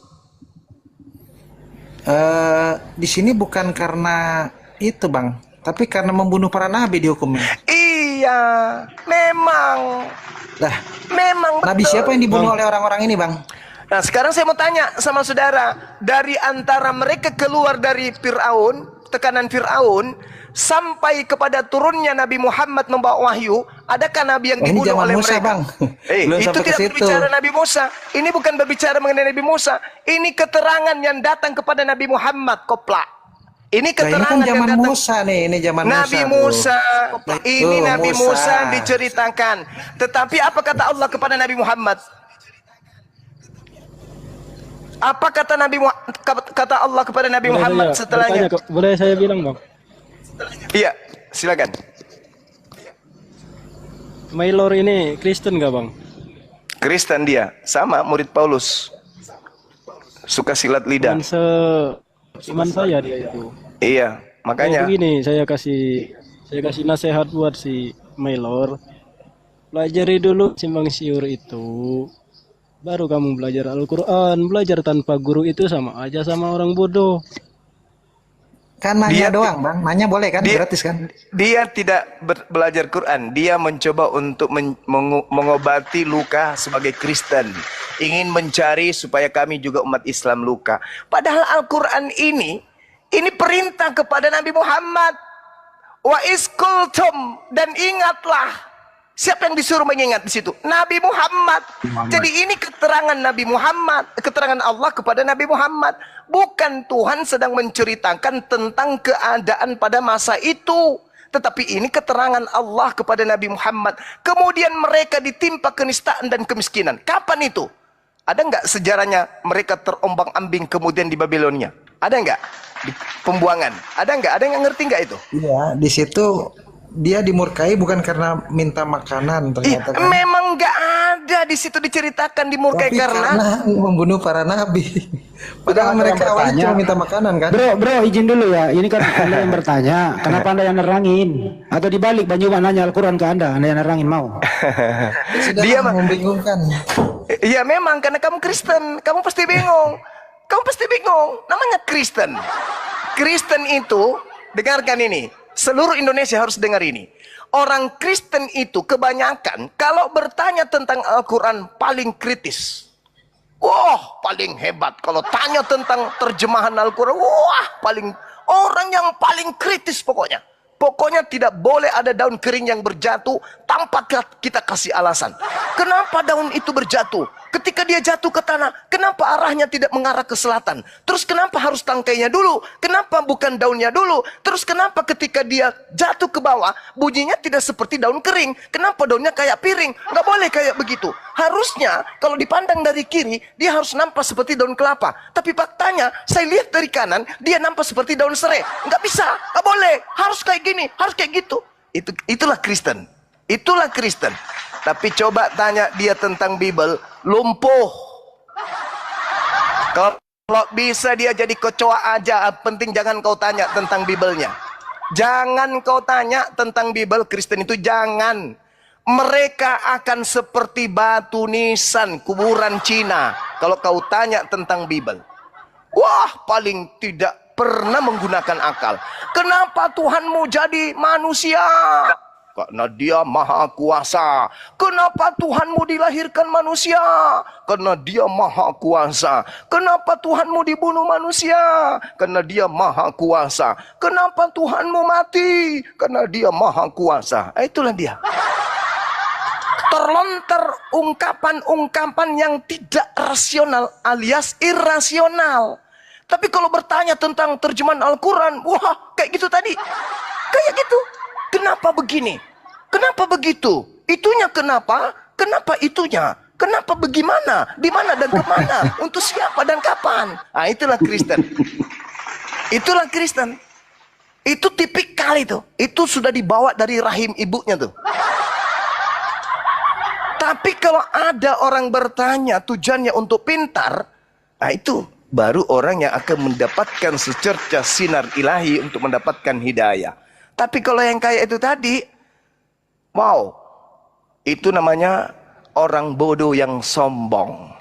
Di sini bukan karena itu, Bang, tapi karena membunuh para nabi dihukumnya. Iya, memang. Memang Nabi betul. siapa yang dibunuh oleh orang-orang ini, Bang? Nah, sekarang saya mau tanya sama saudara, dari antara mereka keluar dari Fir'aun, tekanan Fir'aun, sampai kepada turunnya Nabi Muhammad membawa wahyu, adakah Nabi yang Ini dibunuh zaman oleh Musa, mereka? Bang. Belum Itu sampai ke tidak situ. berbicara Nabi Musa. Ini bukan berbicara mengenai Nabi Musa. Ini keterangan yang datang kepada Nabi Muhammad, koplak. Ini Nah, keterangan ini kan zaman yang datang. Musa nih, ini zaman Nabi Musa. Musa, ini Nabi Musa diceritakan. Tetapi apa kata Allah kepada Nabi Muhammad? Apa kata kata Allah kepada Nabi Muhammad setelahnya? Boleh saya bilang, Bang? Iya, silakan. Maylor ini Kristen nggak, Bang? Kristen dia, sama murid Paulus. Suka silat lidah. Iman saya dia itu. Iya, makanya. Begini, saya kasih nasihat buat si Maylor. Pelajari dulu simpang siur itu. Baru kamu belajar Al-Quran. Belajar tanpa guru itu sama aja sama orang bodoh. Kan nanya Dia doang, Bang. Nanya boleh kan? dia Gratis kan? dia tidak belajar Quran. Dia mencoba untuk mengobati luka sebagai Kristen. Ingin mencari supaya kami juga umat Islam luka. Padahal Al-Quran ini perintah kepada Nabi Muhammad. Wa iskultum, dan ingatlah. Siapa yang disuruh mengingat di situ? Nabi Muhammad. Jadi ini keterangan Nabi Muhammad, keterangan Allah kepada Nabi Muhammad. Bukan Tuhan sedang menceritakan tentang keadaan pada masa itu. Tetapi ini keterangan Allah kepada Nabi Muhammad. Kemudian mereka ditimpa kenistaan dan kemiskinan. Kapan itu? Ada nggak sejarahnya mereka terombang-ambing kemudian di Babilonia? Ada nggak? Di pembuangan. Ada nggak? Ada yang ngerti nggak itu? Iya, di situ dia dimurkai bukan karena minta makanan ternyata kan. Memang nggak ada di situ diceritakan dimurkai Tapi karena membunuh para nabi. Padahal Ada mereka yang awalnya bertanya. cuma minta makanan kan. Bro, izin dulu ya. Ini kan Anda yang bertanya. Kenapa Anda yang nerangin? Atau dibalik Banyu nanya Al-Quran ke Anda yang nerangin mau? Sudah dia membingungkan. Iya memang karena kamu Kristen, kamu pasti bingung. Kamu pasti bingung. Namanya Kristen. Kristen itu, dengarkan ini. Seluruh Indonesia harus dengar ini. Orang Kristen itu kebanyakan kalau bertanya tentang Al-Quran paling kritis. Wah, paling hebat. Kalau tanya tentang terjemahan Al-Quran, wah, orang yang paling kritis pokoknya. Pokoknya tidak boleh ada daun kering yang berjatuh tanpa kita kasih alasan. Kenapa daun itu berjatuh? Ketika dia jatuh ke tanah, kenapa arahnya tidak mengarah ke selatan? Terus kenapa harus tangkainya dulu? Kenapa bukan daunnya dulu? Terus kenapa ketika dia jatuh ke bawah, bunyinya tidak seperti daun kering? Kenapa daunnya kayak piring? Nggak boleh kayak begitu. Harusnya kalau dipandang dari kiri, dia harus nampak seperti daun kelapa. Tapi faktanya, saya lihat dari kanan, dia nampak seperti daun serai. Nggak bisa, nggak boleh. Harus kayak gini, harus kayak gitu. Itulah Kristen. Itulah Kristen. Tapi coba tanya dia tentang Bible, lumpuh. Kalau bisa dia jadi kecoa aja, penting jangan kau tanya tentang Bible-nya. Jangan kau tanya tentang Bible Kristen itu, jangan. Mereka akan seperti batu nisan kuburan Cina kalau kau tanya tentang Bible. Wah, paling tidak pernah menggunakan akal. Kenapa Tuhanmu jadi manusia? Karena dia maha kuasa. Kenapa Tuhanmu dilahirkan manusia? Karena dia maha kuasa. Kenapa Tuhanmu dibunuh manusia? Karena dia maha kuasa. Kenapa Tuhanmu mati? Karena dia maha kuasa. Itulah dia. Terlontar ungkapan-ungkapan yang tidak rasional alias irrasional. Tapi kalau bertanya tentang terjemahan Al-Quran, wah kayak gitu tadi. Kayak gitu. Kenapa begini? Kenapa begitu? Itunya kenapa? Kenapa itunya? Kenapa bagaimana? Di mana dan kemana? Untuk siapa dan kapan? Ah, itulah Kristen. Itulah Kristen. Itu tipikal itu. Itu sudah dibawa dari rahim ibunya tuh. Tapi kalau ada orang bertanya tujuannya untuk pintar, nah itu baru orang yang akan mendapatkan secercah sinar ilahi untuk mendapatkan hidayah. Tapi kalau yang kayak itu tadi, wow, itu namanya orang bodoh yang sombong.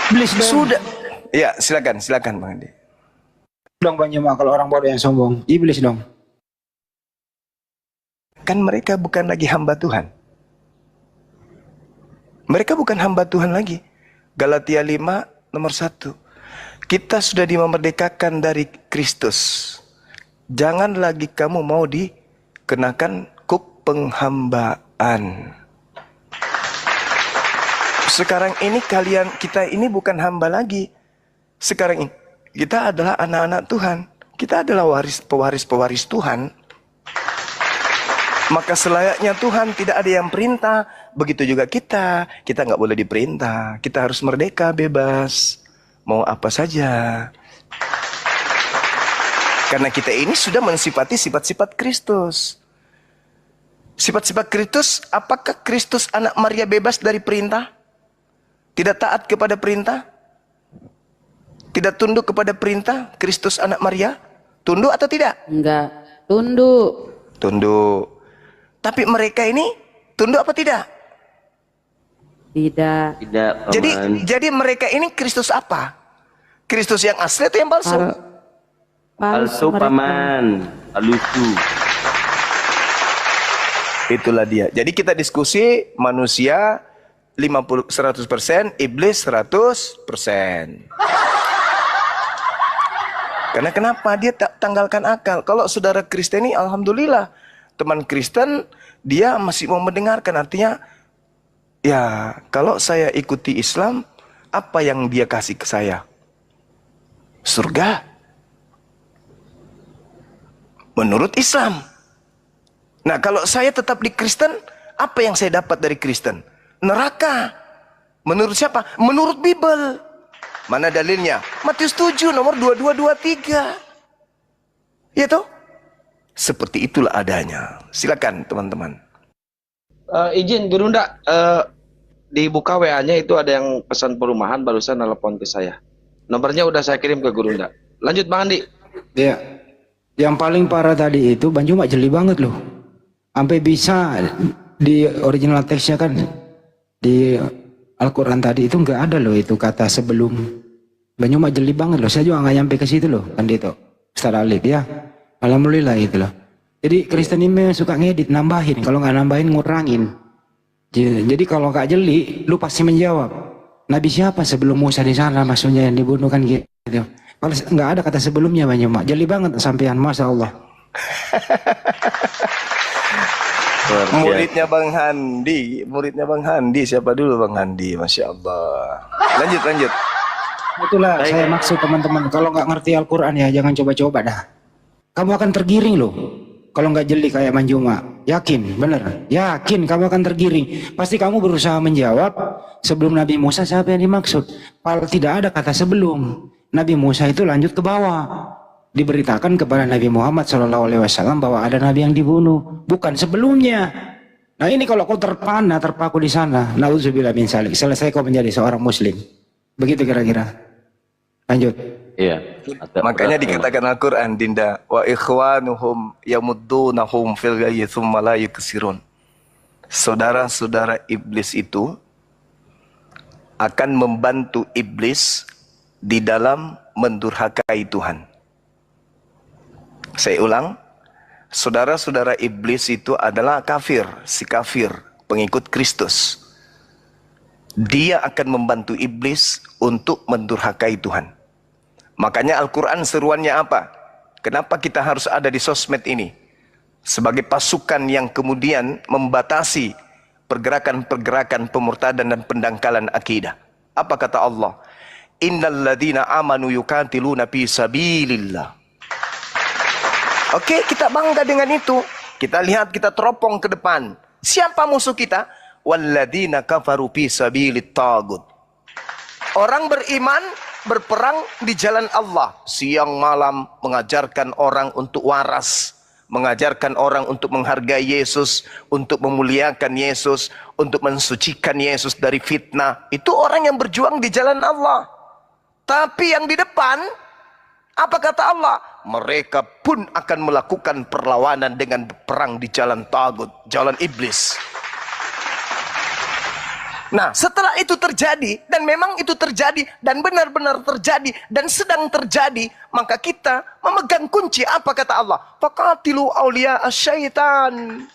Iblis dong. Sudah, ya silakan Bang Andi. Dong Bang Yuma, kalau orang bodoh yang sombong. Iblis dong. Kan mereka bukan lagi hamba Tuhan. Mereka bukan hamba Tuhan lagi. Galatia 5 nomor 1. Kita sudah dimerdekakan dari Kristus. Jangan lagi kamu mau dikenakan kuk penghambaan. Sekarang ini kita ini bukan hamba lagi. Sekarang ini kita adalah anak-anak Tuhan. Kita adalah pewaris-pewaris Tuhan. Maka selayaknya Tuhan tidak ada yang perintah. Begitu juga kita nggak boleh diperintah. Kita harus merdeka, bebas, mau apa saja. Karena kita ini sudah mensifati sifat-sifat Kristus. Sifat-sifat Kristus, apakah Kristus anak Maria bebas dari perintah? Tidak taat kepada perintah? Tidak tunduk kepada perintah Kristus anak Maria? Tunduk atau tidak? Enggak, tunduk. Tunduk. Tapi mereka ini tunduk apa tidak? Tidak. Tidak, Paman. Jadi mereka ini Kristus apa? Kristus yang asli atau yang palsu? Palsu paman, palsu. Itulah dia. Jadi kita diskusi manusia 100%, iblis 100%. Karena kenapa dia tak tanggalkan akal? Kalau saudara Kristen ini, alhamdulillah, teman Kristen dia masih mau mendengarkan. Artinya, ya kalau saya ikuti Islam, apa yang dia kasih ke saya? Surga. Menurut Islam. Nah, kalau saya tetap di Kristen, apa yang saya dapat dari Kristen? Neraka. Menurut siapa? Menurut Bible. Mana dalilnya? Matius 7 nomor 22-23. Ya toh? Seperti itulah adanya. Silakan teman-teman. Izin Gurunda, dibuka WA-nya itu ada yang pesan perumahan barusan nelpon ke saya. Nomornya udah saya kirim ke Gurunda. Lanjut Bang Andi. Ya. Yang paling parah tadi itu Bang Juma jeli banget loh. Sampai bisa di original teksnya kan di Al-Quran tadi itu nggak ada loh itu kata sebelum. Bang Juma jeli banget loh. Saya juga nggak nyampe ke situ loh kan itu. Ustaz Alif ya. Alhamdulillah itu loh. Jadi Kristen ini suka ngedit, nambahin. Kalau nggak nambahin ngurangin. Jadi kalau nggak jeli, lu pasti menjawab. Nabi siapa sebelum Musa di sana maksudnya yang dibunuh kan gitu. Kalau nggak ada kata sebelumnya Bang Juma. Jeli banget sampean, Masya Allah. Muridnya Bang Handi, siapa dulu Bang Handi? Masya Allah. Lanjut. Itulah saya maksud teman-teman. Kalau nggak ngerti Al-Quran ya jangan coba-coba dah. Kamu akan tergiring loh. Kalau nggak jeli kayak Bang Juma. Yakin, bener. Yakin kamu akan tergiring. Pasti kamu berusaha menjawab sebelum Nabi Musa siapa yang dimaksud. Kalau tidak ada kata sebelum. Nabi Musa itu lanjut ke bawah. Diberitakan kepada Nabi Muhammad SAW bahwa ada Nabi yang dibunuh. Bukan sebelumnya. Nah ini kalau kau terpana, terpaku di sana. Na'udzubillah min dzalik. Selesai kau menjadi seorang muslim. Begitu kira-kira. Lanjut. Iya. Makanya dikatakan Al-Quran, Dinda, wa ikhwanuhum yamuddunahum fil ghayyi tsumma la yuksirun. Saudara-saudara iblis itu akan membantu iblis di dalam mendurhakai Tuhan. Saya ulang, saudara-saudara iblis itu adalah kafir, si kafir, pengikut Kristus. Dia akan membantu iblis untuk mendurhakai Tuhan. Makanya Al-Quran seruannya apa? Kenapa kita harus ada di sosmed ini? Sebagai pasukan yang kemudian membatasi pergerakan-pergerakan pemurtadan dan pendangkalan akidah. Apa kata Allah? Innal ladzina amanu yuqatiluna fi sabilillah. Oke, kita bangga dengan itu. Kita lihat, kita teropong ke depan. Siapa musuh kita? Walladzina kafaru fi sabilit tagut. Orang beriman berperang di jalan Allah. Siang malam mengajarkan orang untuk waras. Mengajarkan orang untuk menghargai Yesus. Untuk memuliakan Yesus. Untuk mensucikan Yesus dari fitnah. Itu orang yang berjuang di jalan Allah. Tapi yang di depan, apa kata Allah? Mereka pun akan melakukan perlawanan dengan perang di jalan tagut, jalan iblis. Nah, setelah itu terjadi, dan memang itu terjadi, dan benar-benar terjadi, dan sedang terjadi, maka kita memegang kunci. Apa kata Allah? Faqatilu awliya asyaitan.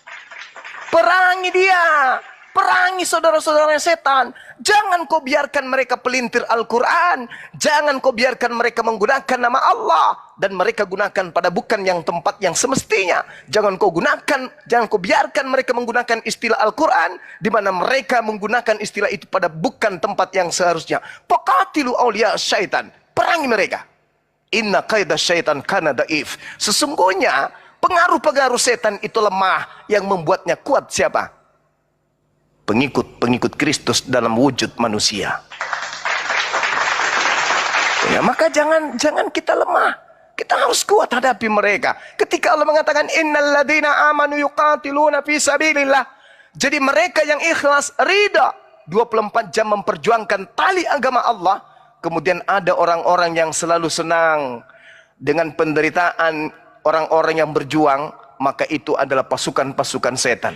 Perangi dia. Perangi saudara-saudara setan. Jangan kau biarkan mereka pelintir Al-Quran. Jangan kau biarkan mereka menggunakan nama Allah. Dan mereka gunakan pada bukan yang tempat yang semestinya. Jangan kau biarkan mereka menggunakan istilah Al-Quran. Di mana mereka menggunakan istilah itu pada bukan tempat yang seharusnya. Faqatilu awliya syaitan. Perangi mereka. Inna qaida syaitan kana daif. Sesungguhnya pengaruh-pengaruh setan itu lemah. Yang membuatnya kuat siapa? Pengikut Kristus dalam wujud manusia. Ya, maka jangan kita lemah. Kita harus kuat hadapi mereka. Ketika Allah mengatakan innal ladzina amanu yuqatiluna fi sabilillah. Jadi mereka yang ikhlas, ridha, 24 jam memperjuangkan tali agama Allah. Kemudian ada orang-orang yang selalu senang dengan penderitaan orang-orang yang berjuang, maka itu adalah pasukan-pasukan setan.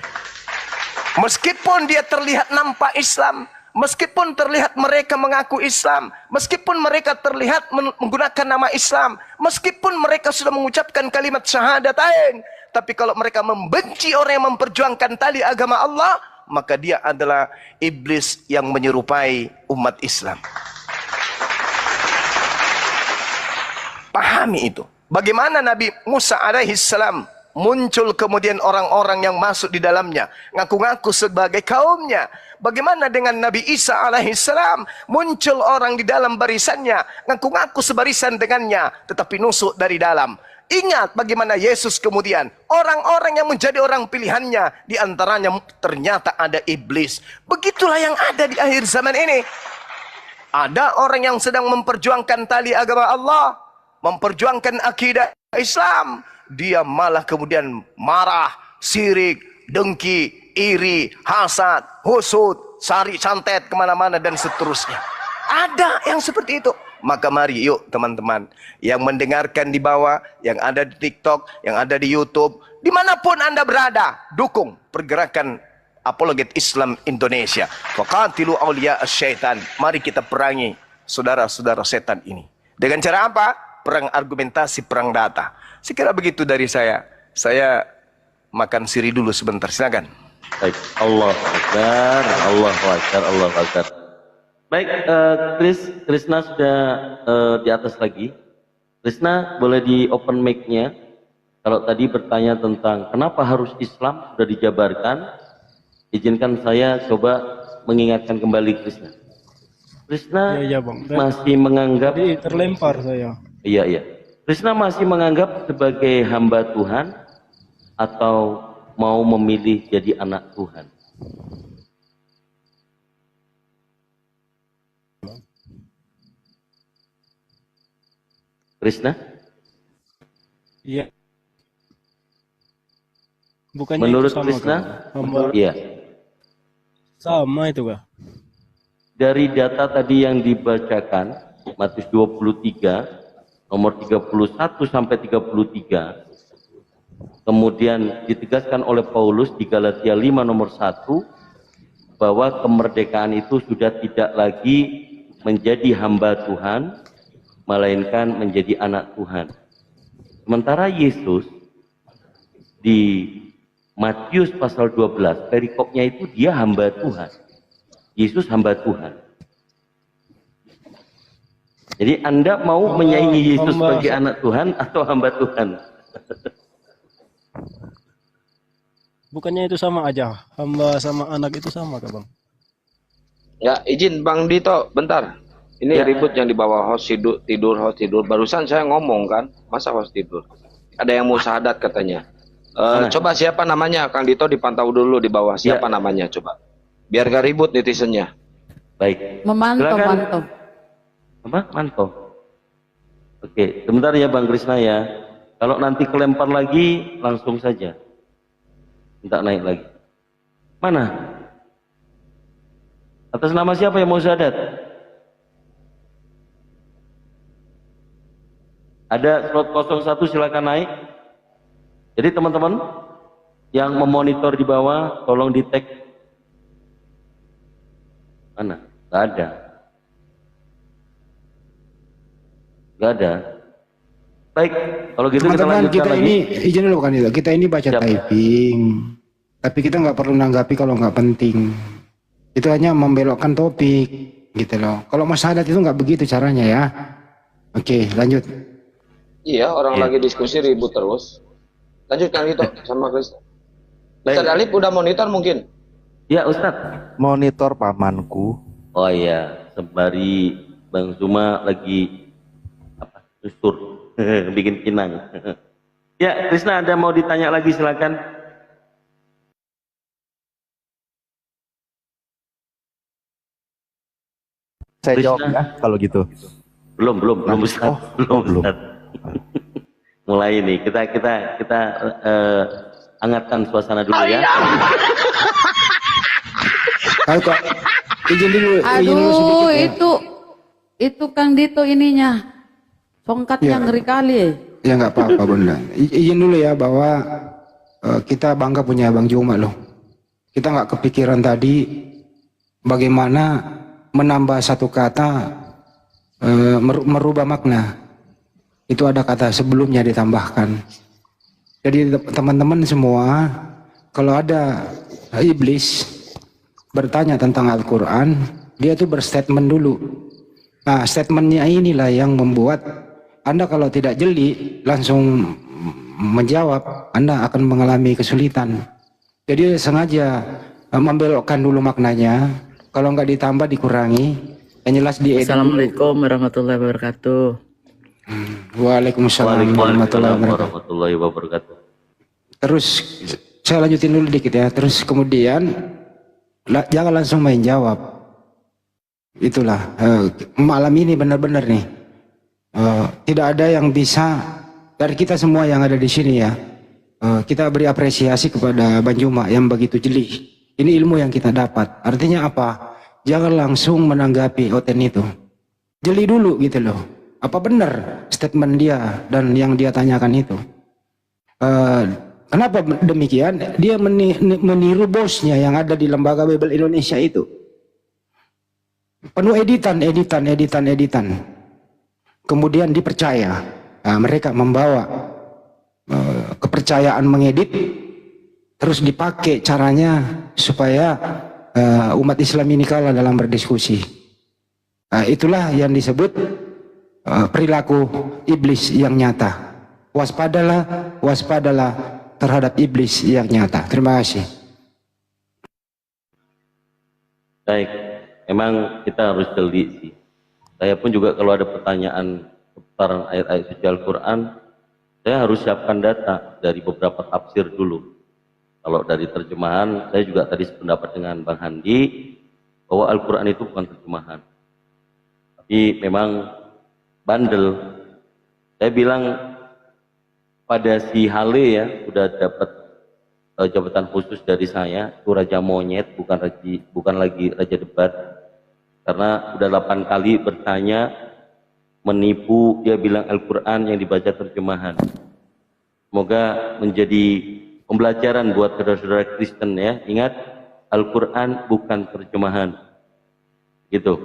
Meskipun dia terlihat nampak Islam, Meskipun terlihat mereka mengaku Islam, meskipun mereka terlihat menggunakan nama Islam, meskipun mereka sudah mengucapkan kalimat syahadatain, tapi kalau mereka membenci orang yang memperjuangkan tali agama Allah, maka dia adalah iblis yang menyerupai umat Islam. Pahami itu. Bagaimana Nabi Musa alaihissalam muncul kemudian orang-orang yang masuk di dalamnya, ngaku-ngaku sebagai kaumnya. Bagaimana dengan Nabi Isa alaihissalam, muncul orang di dalam barisannya, ngaku-ngaku sebarisan dengannya, tetapi nusuk dari dalam. Ingat bagaimana Yesus kemudian, orang-orang yang menjadi orang pilihannya, di antaranya ternyata ada iblis. Begitulah yang ada di akhir zaman ini. Ada orang yang sedang memperjuangkan tali agama Allah, memperjuangkan akidah Islam, dia malah kemudian marah, sirik, dengki, iri, hasad, husud, sari santet kemana-mana dan seterusnya. Ada yang seperti itu. Maka mari yuk teman-teman yang mendengarkan di bawah, yang ada di TikTok, yang ada di YouTube, dimanapun Anda berada, dukung pergerakan apologet Islam Indonesia. Faqatilu awliya syaitan. Mari kita perangi saudara-saudara setan ini. Dengan cara apa? Perang argumentasi, perang data. Sekira begitu dari saya. Saya makan siri dulu sebentar, silakan. Baik, Allah Akbar, Allah Akbar, Allah Akbar. Baik, Krisna sudah di atas lagi. Krisna boleh di open mic-nya. Kalau tadi bertanya tentang kenapa harus Islam sudah dijabarkan, izinkan saya coba mengingatkan kembali Krisna. Krisna Iya, Bang. masih menganggap Tadi terlempar saya. iya. Krisna masih menganggap sebagai hamba Tuhan atau mau memilih jadi anak Tuhan? Krisna? Iya. Bukannya Menurut itu sama, Krisna? Kak? Iya. Sama itu kah? Dari data tadi yang dibacakan, Matius 23, nomor 31 sampai 33, kemudian ditegaskan oleh Paulus di Galatia 5 nomor 1, bahwa kemerdekaan itu sudah tidak lagi menjadi hamba Tuhan, melainkan menjadi anak Tuhan. Sementara Yesus di Matius pasal 12, perikopnya itu dia hamba Tuhan. Yesus hamba Tuhan. Jadi Anda mau menyaingi Yesus sebagai anak Tuhan atau hamba Tuhan? Bukannya itu sama aja? Hamba sama anak itu sama kah, Bang? Ya, izin Bang Dito, bentar. Ini Ya. ribut yang di bawah host tidur, host tidur. Barusan saya ngomong kan, masa host tidur? Ada yang mau syahadat katanya. Coba siapa namanya? Kang Dito dipantau dulu di bawah. Siapa namanya coba? Biar gak ribut netizennya. Baik. Memantau, Silakan. mantau. Apa? Mantau. Oke, sebentar ya Bang Krisna ya. Kalau nanti kelempar lagi, langsung saja. Minta naik lagi. Mana? Atas nama siapa yang mau syahadat? Ada slot 01, silakan naik. Jadi teman-teman yang memonitor di bawah, tolong di tag. Mana? Gak ada. Gak ada. Baik, kalau gitu kita Teman-teman, lanjutkan kita lagi. ini izin dulu kan itu. Kita ini baca Siap. typing, tapi kita nggak perlu nanggapi kalau nggak penting. Itu hanya membelokkan topik, gitu loh. Kalau mau syahadat itu nggak begitu caranya ya. Oke, lanjut. Iya, orang Iya. lagi diskusi ribut terus. Lanjut Kang Dito sama Chris. Baik. Ustaz Alif udah monitor mungkin? Ya Ustadz. Monitor pamanku. Oh iya, sembari Bang Zuma lagi apa? Susur, bikin kinang. Ya, Krisna ada mau ditanya lagi silakan. Saya Krisna. jawab ya kalau gitu. Belum Ustadz. belum. Ustadz. Mulai nih, kita hangatkan suasana dulu ya. Ayo kok, izin dulu Aduh, sedikit ya. itu Kang Dito ininya. Tongkatnya Ya. ngeri kali. Ya nggak apa-apa Bunda. Izin dulu ya bahwa kita bangga punya Bang Juma loh. Kita nggak kepikiran tadi bagaimana menambah satu kata merubah makna. Itu ada kata sebelumnya ditambahkan. Jadi teman-teman semua, kalau ada iblis bertanya tentang Al-Quran, dia tuh berstatement dulu. Nah, statementnya inilah yang membuat Anda kalau tidak jeli langsung menjawab, Anda akan mengalami kesulitan. Jadi sengaja membelokkan dulu maknanya, kalau nggak ditambah dikurangi, yang jelas diedit. Assalamualaikum warahmatullahi wabarakatuh. Waalaikumsalam warahmatullahi wabarakatuh. Terus saya lanjutin dulu dikit ya. Terus kemudian jangan langsung main jawab. Itulah malam ini benar-benar nih tidak ada yang bisa dari kita semua yang ada di sini ya. Kita beri apresiasi kepada Bang Juma yang begitu jeli. Ini ilmu yang kita dapat. Artinya apa? Jangan langsung menanggapi Oten itu. Jeli dulu gitu loh. Apa benar statement dia dan yang dia tanyakan itu? Kenapa demikian? Dia meniru bosnya yang ada di Lembaga Bible Indonesia itu. Penuh editan. Kemudian dipercaya. Nah, mereka membawa kepercayaan mengedit, terus dipakai caranya supaya umat Islam ini kalah dalam berdiskusi. Nah, itulah yang disebut perilaku iblis yang nyata. Waspadalah terhadap iblis yang nyata. Terima kasih. Baik, memang kita harus jeli sih. Saya pun juga kalau ada pertanyaan seputaran ayat-ayat suci Al-Quran, saya harus siapkan data dari beberapa tafsir dulu. Kalau dari terjemahan, saya juga tadi sependapat dengan Bang Handi bahwa Al-Quran itu bukan terjemahan, tapi memang bandel. Saya bilang pada si Hale ya, sudah dapat jabatan khusus dari saya, itu Raja Monyet, bukan lagi Raja Debat, karena udah 8 kali bertanya, menipu, dia bilang Al-Quran yang dibaca terjemahan. Semoga menjadi pembelajaran buat saudara-saudara Kristen ya. Ingat, Al-Quran bukan terjemahan. Gitu.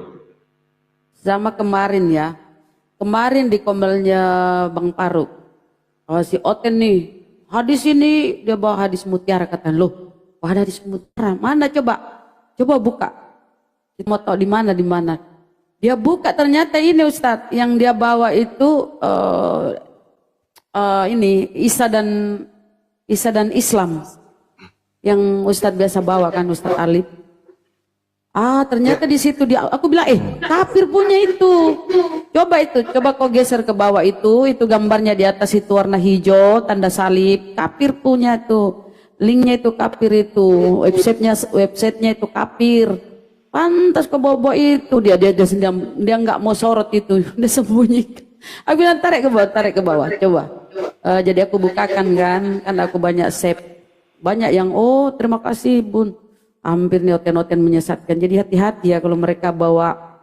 Sama kemarin ya. Kemarin di komelnya Bang Faruk. Oh, si Oten nih. Hadis ini, dia bawa hadis mutiara. Kata, loh, ada hadis mutiara. Mana coba? Coba buka. Mau tahu di mana? Dia buka, ternyata ini Ustadz. Yang dia bawa itu ini Isa dan Islam. Yang Ustadz biasa bawa kan, Ustadz Alif. Ternyata di situ dia, aku bilang, kafir punya itu. Coba kau geser ke bawah itu gambarnya di atas itu warna hijau, tanda salib, kafir punya tuh. Linknya itu kafir itu, websitenya itu kafir. Pantas ke bawah itu dia nggak mau sorot itu, dia sembunyikan. Aku bilang tarik ke bawah, coba. Jadi aku bukakan kan aku banyak save, banyak yang terima kasih Bun. Hampir nih oten-oten menyesatkan. Jadi hati-hati ya kalau mereka bawa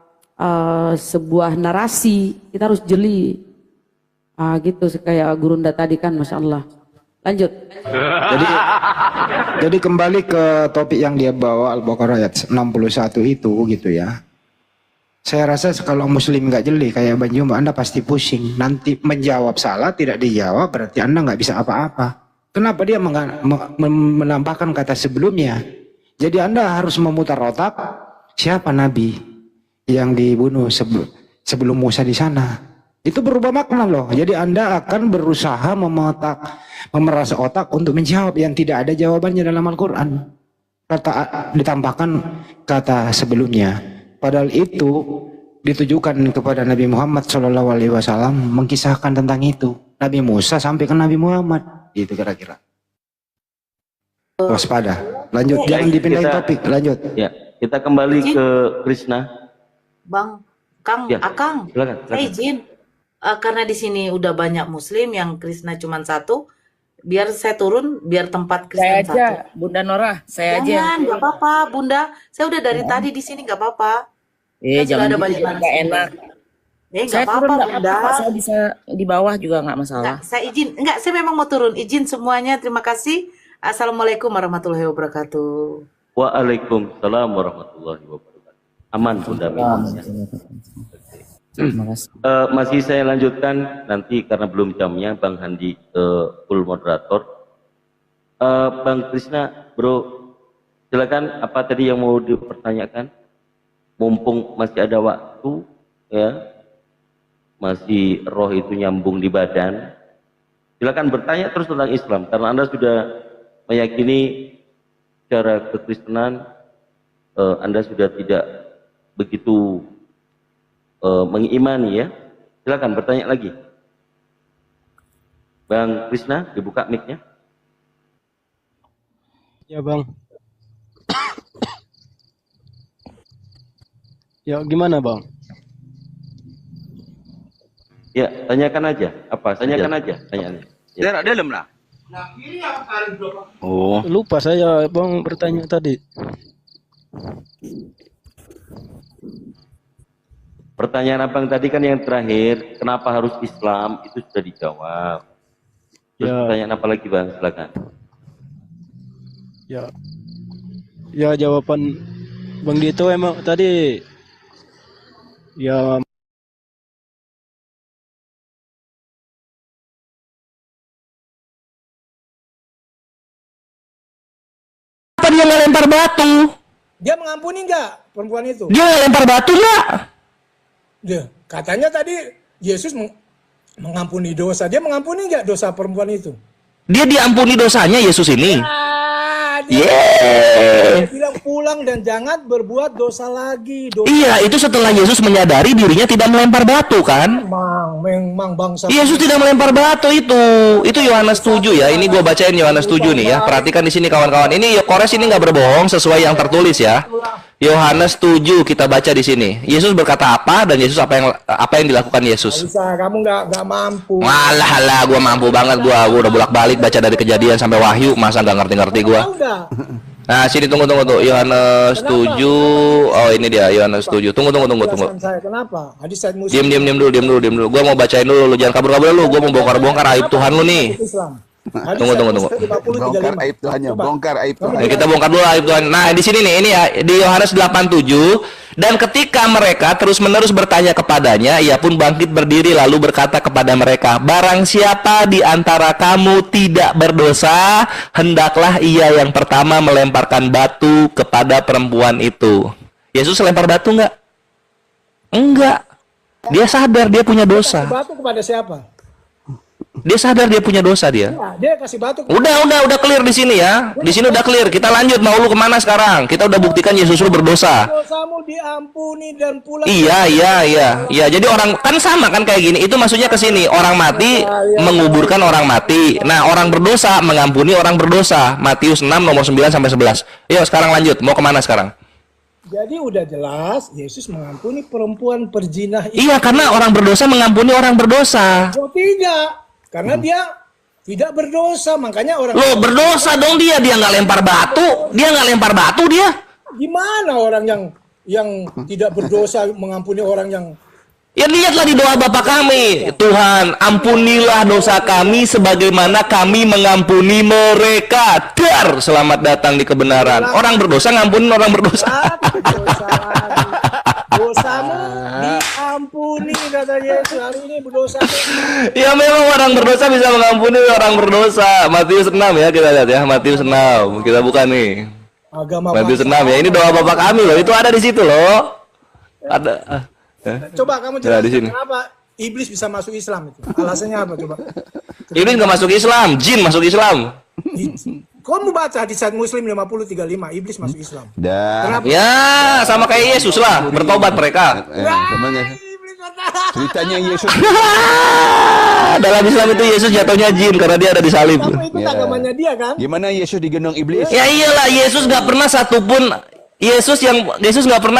sebuah narasi, kita harus jeli. Gitu kayak Gurunda tadi kan, Masya Allah. Lanjut. Jadi kembali ke topik yang dia bawa Al-Baqarah ayat 61 itu gitu ya. Saya rasa kalau muslim nggak jeli kayak Bang Juma, Anda pasti pusing. Nanti menjawab salah, tidak dijawab, berarti Anda nggak bisa apa-apa. Kenapa dia menambahkan kata sebelumnya? Jadi Anda harus memutar otak, siapa Nabi yang dibunuh sebelum Musa di sana? Itu berubah makna loh. Jadi Anda akan berusaha memeras otak untuk menjawab yang tidak ada jawabannya dalam Al-Quran. Ditambahkan kata sebelumnya. Padahal itu ditujukan kepada Nabi Muhammad SAW, mengkisahkan tentang itu. Nabi Musa sampai ke Nabi Muhammad. Itu kira-kira. Waspada. Lanjut, jangan dipindahin topik. Lanjut. Ya, kita kembali ke Krishna. Bang, Kang, Ya, Akang, silakan. saya izin. Karena di sini udah banyak Muslim yang Krishna cuma satu, biar saya turun, biar tempat Krishna Saya aja, satu. Bunda Nora, saya aja. Jangan, nggak apa-apa, Bunda. Saya udah dari tadi di sini, nggak apa-apa. Kan sudah Jangan ada gitu, banyak nggak enak. nggak Saya turun apa-apa, nggak Bunda. apa-apa, saya bisa di bawah juga nggak masalah. Nggak, saya izin. Saya memang mau turun. Izin semuanya. Terima kasih. Assalamualaikum warahmatullahi wabarakatuh. Waalaikumsalam warahmatullahi wabarakatuh. Aman Bunda Mimi. Masih saya lanjutkan nanti karena belum jamnya, Bang Handi full moderator. Bang Krisna, bro, silakan, apa tadi yang mau dipertanyakan? Mumpung masih ada waktu, ya, masih roh itu nyambung di badan. Silakan bertanya terus tentang Islam, karena Anda sudah meyakini secara kekristenan, Anda sudah tidak begitu mengimani, ya. Silakan bertanya lagi. Bang Krisna, dibuka mic-nya. Ya Bang. Ya gimana Bang? Ya, tanyakan aja. Apa? Tanyakan aja. Tanyakan. Ya. Dalam lah. Oh. Lupa saya Bang bertanya tadi. Pertanyaan abang tadi kan yang terakhir, kenapa harus Islam, itu sudah dijawab. Terus Ya. pertanyaan apa lagi Bang? Silakan. Ya. Ya jawaban Bang Dito emang tadi ya Apa dia nggak lempar batu? Dia mengampuni nggak perempuan itu? Dia nggak lempar batu nggak? Dia katanya tadi Yesus mengampuni dosa. Dia mengampuni nggak dosa perempuan itu? Dia diampuni dosanya Yesus ini. Dia bilang pulang dan jangan berbuat dosa lagi. Iya, itu setelah Yesus menyadari dirinya tidak melempar batu kan? Memang bangsa. Yesus tidak melempar batu itu. Itu Yohanes 7 ya. Ini gua bacain Yohanes 7 nih ya. Perhatikan di sini kawan-kawan. Ini Kores ini nggak berbohong sesuai yang tertulis ya. Yohanes 7 kita baca di sini. Yesus berkata apa dan Yesus apa yang dilakukan Yesus? Bisa, kamu nggak mampu. Walah, gua mampu banget gua udah bolak-balik baca dari Kejadian sampai Wahyu, masa nggak ngerti-ngerti gua. Nah, sini tunggu tuh. Yohanes 7. Oh, ini dia Yohanes 7. Tunggu. Saya kenapa? Hadis Said Muslim. Diam dulu. Gua mau bacain dulu, lu jangan kabur-kabur lu. Gua mau bongkar-bongkar aib Tuhan lu nih. Tunggu. Bongkar aib Tuhannya, bongkar aib Tuhan. Ini kita bongkar dulu aib Tuhan. Nah, di sini nih, ini ya di Yohanes 8:7. Dan ketika mereka terus-menerus bertanya kepadanya, ia pun bangkit berdiri lalu berkata kepada mereka, "Barang siapa di antara kamu tidak berdosa, hendaklah ia yang pertama melemparkan batu kepada perempuan itu." Yesus lempar batu enggak? Enggak. Dia sadar dia punya dosa. Batu kepada siapa? Dia sadar dia punya dosa dia. Ya, dia kasih batu. Udah clear di sini ya. Di sini udah clear. Kita lanjut. Mau lu kemana sekarang? Kita udah buktikan Yesus lu berdosa. Dosamu diampuni dan pulang. Iya. Jadi orang kan sama kan kayak gini. Itu maksudnya ke sini. Orang mati menguburkan orang mati. Nah, orang berdosa mengampuni orang berdosa. Matius 6 nomor 9 sampai 11. Yuk sekarang lanjut. Mau kemana sekarang? Jadi udah jelas Yesus mengampuni perempuan perzina itu. Iya, karena orang berdosa mengampuni orang berdosa. Oh tidak. Karena dia tidak berdosa, makanya orang. Loh, berdosa dong dia nggak lempar batu. Dia. Gimana orang yang tidak berdosa mengampuni orang yang. Ya lihatlah di doa Bapa kami, Tuhan ampunilah dosa kami sebagaimana kami mengampuni mereka. Dar, selamat datang di kebenaran. Orang berdosa ngampunin orang berdosa. Dosamu diampuni kata Yesus. Hari ini berdosa. Ya memang orang berdosa bisa mengampuni orang berdosa. Matius 6 ya, kita lihat ya, Matius 6. Kita buka nih. Matius 6 ya. Ini doa Bapa kami loh. Itu ada di situ loh. Ada. Coba kamu jelaskan kenapa iblis bisa masuk Islam itu? Alasannya apa coba? Iblis nggak masuk Islam, jin masuk Islam. Kamu baca hadis Said Muslim 50:35, iblis masuk Islam. Kenapa? Ya, sama kayak Yesus lah, bertobat mereka. Ceritanya Yesus. Dalam Islam itu Yesus jatuhnya jin karena dia ada di salib. Kamu ikut agamanya dia kan? Gimana Yesus digendong iblis? Ya iyalah, Yesus nggak pernah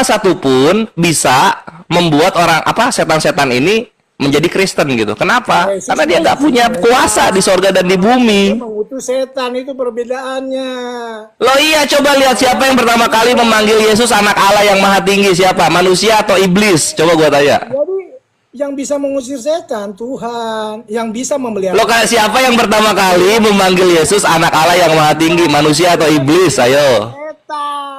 satupun bisa membuat orang setan-setan ini menjadi Kristen gitu. Kenapa? Karena dia nggak punya kuasa di sorga dan di bumi. Mengutus setan itu perbedaannya. Loh iya, coba lihat siapa yang pertama kali memanggil Yesus anak Allah yang maha tinggi, siapa? Manusia atau iblis? Coba gua tanya. Jadi yang bisa mengusir setan Tuhan, yang bisa memelihara. Loh siapa yang pertama kali memanggil Yesus anak Allah yang maha tinggi, manusia atau iblis? Ayo. Setan.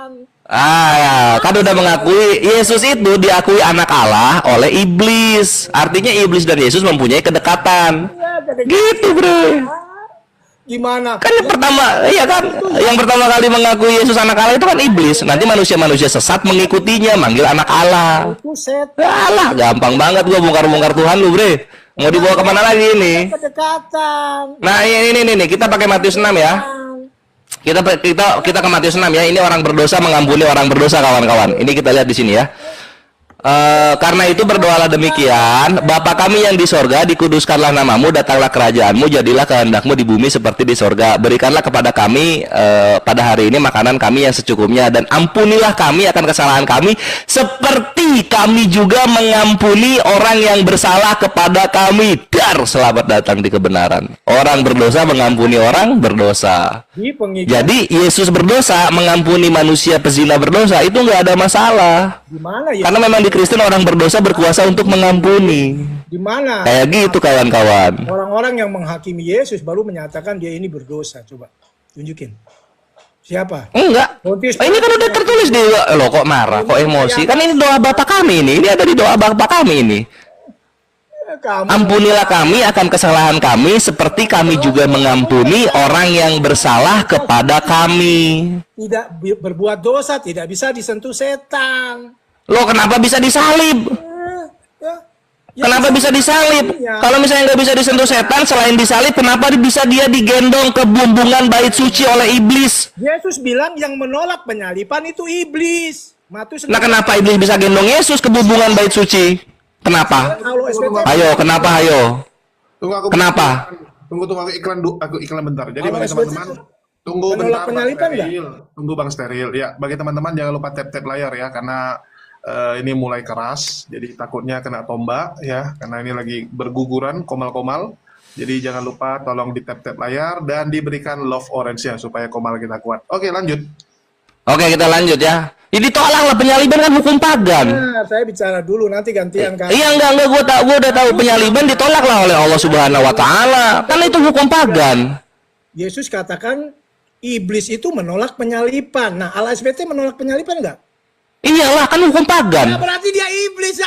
Ya, kan udah mengakui Yesus itu diakui anak Allah oleh iblis. Artinya iblis dan Yesus mempunyai kedekatan. Gitu, Bro. Gimana? Kan yang pertama, iya kan? Yang pertama kali mengakui Yesus anak Allah itu kan iblis. Nanti manusia-manusia sesat mengikutinya, manggil anak Allah. Itu set. Alah, gampang banget gua bongkar-bongkar Tuhan lu, Bre. Mau dibawa kemana lagi ini? Kedekatan. Nah, ini kita pakai Matius 6 ya. Kita ke Matius 6 ya. Ini orang berdosa mengampuni orang berdosa, kawan-kawan. Ini kita lihat di sini ya. Karena itu berdoalah demikian, Bapa kami yang di sorga, dikuduskanlah namamu, datanglah kerajaanmu, jadilah kehendakmu di bumi seperti di sorga. Berikanlah kepada kami pada hari ini makanan kami yang secukupnya, dan ampunilah kami akan kesalahan kami, seperti kami juga mengampuni orang yang bersalah kepada kami. Dar, selamat datang di kebenaran. Orang berdosa mengampuni orang berdosa. Jadi Yesus berdosa mengampuni manusia pezina berdosa, itu nggak ada masalah. Gimana ya? Karena memang di Kristen orang berdosa berkuasa untuk mengampuni. Di mana? Kayak gitu, kawan-kawan. Orang-orang yang menghakimi Yesus baru menyatakan dia ini berdosa. Coba tunjukin. Siapa? Enggak. Ini kan udah tertulis di loh, kok marah, kok emosi? Kan ini doa Bapa kami ini. Ini ada di doa Bapa kami ini. Ampunilah kami akan kesalahan kami seperti kami juga mengampuni orang yang bersalah kepada kami. Tidak berbuat dosa, tidak bisa disentuh setan. Loh, kenapa bisa disalib? Kenapa bisa disalib? Kalau misalnya nggak bisa disentuh setan, selain disalib, kenapa bisa dia digendong ke bumbungan bait suci oleh iblis? Yesus bilang yang menolak penyaliban itu iblis. Nah, kenapa iblis bisa gendong Yesus ke bumbungan bait suci? Kenapa? Ayo, kenapa? Ayo. Kenapa? Tunggu aku iklan bentar. Jadi bagi teman-teman, tunggu bentar. Tunggu Bang Steril. Ya, bagi teman-teman jangan lupa tap-tap layar ya, karena ini mulai keras, jadi takutnya kena tombak ya, karena ini lagi berguguran komal-komal. Jadi jangan lupa tolong di tap-tap layar dan diberikan love orange-nya supaya komal kita kuat. Oke, lanjut. Oke, kita lanjut ya. Ini tolaklah, penyaliban kan hukum pagan. Nah, saya bicara dulu, nanti gantian kan. Iya, enggak, gua udah tahu penyaliban ditolaklah oleh Allah Subhanahu wa taala. Kan itu hukum pagan. Yesus katakan iblis itu menolak penyaliban. Nah, LSBT menolak penyaliban enggak? Iyalah, kan hukum pagan. Nah, berarti dia iblis.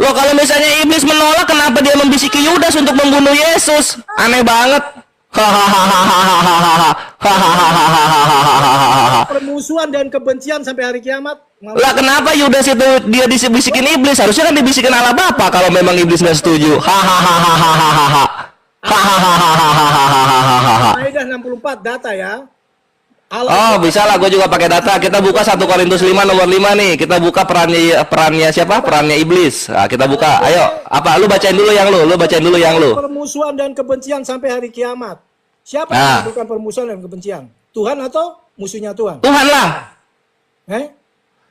Loh, kalau misalnya iblis menolak, kenapa dia membisiki Yudas untuk membunuh Yesus? Aneh banget. Permusuhan dan kebencian sampai hari kiamat. Lah, kenapa Yudas itu dia dibisikin iblis? Harusnya kan dibisikin Allah Bapa kalau memang iblis nggak setuju. Maidah 64 data ya. Oh, bisa lah, gue juga pakai data. Kita buka 1 Korintus 5 nomor 5 nih. Kita buka perannya siapa? Perannya iblis. Nah, kita buka. Ayo, apa? Lu bacain dulu yang lu bacain dulu yang lu. Permusuhan dan kebencian sampai hari kiamat. Siapa yang melakukan permusuhan dan kebencian? Tuhan atau musuhnya Tuhan? Tuhan lah.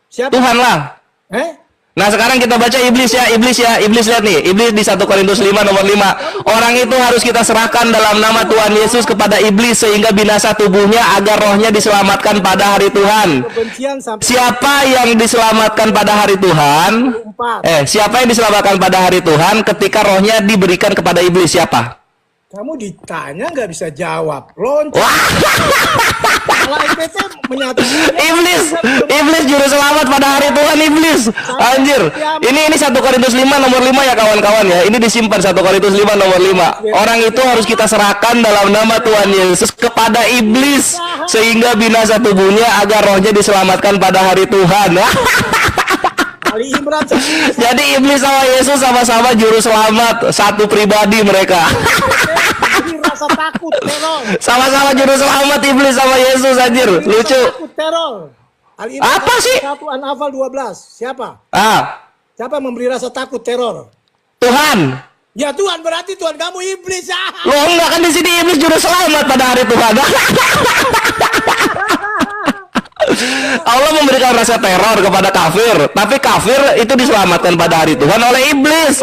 Siapa? Tuhan lah. Nah, sekarang kita baca iblis ya. Iblis lihat nih. Iblis di 1 Korintus 5 nomor 5. Orang itu harus kita serahkan dalam nama Tuhan Yesus kepada iblis sehingga binasa tubuhnya agar rohnya diselamatkan pada hari Tuhan. Siapa yang diselamatkan pada hari Tuhan? Siapa yang diselamatkan pada hari Tuhan ketika rohnya diberikan kepada iblis? Siapa? Kamu ditanya nggak bisa jawab. Loncat. Iblis juru selamat pada hari Tuhan, iblis. Anjir. Ini 1 Korintus 5 nomor 5 ya, kawan-kawan ya. Ini disimpan 1 Korintus 5 nomor 5. Orang itu harus kita serahkan dalam nama Tuhan Yesus kepada iblis sehingga binasa tubuhnya agar rohnya diselamatkan pada hari Tuhan. Jadi iblis sama Yesus sama-sama juru selamat, satu pribadi mereka. Rasa takut teror. Sama-sama juru selamat, iblis sama Yesus, anjir. Lucu. Teror. Apa sih? 1 An-Nafal 12. Siapa? Siapa memberi rasa takut teror? Tuhan. Ya Tuhan, berarti Tuhan kamu iblis. Loh, enggak, kan di sini iblis juru selamat pada hari Tuhan. Allah memberikan rasa teror kepada kafir, tapi kafir itu diselamatkan pada hari Tuhan oleh iblis.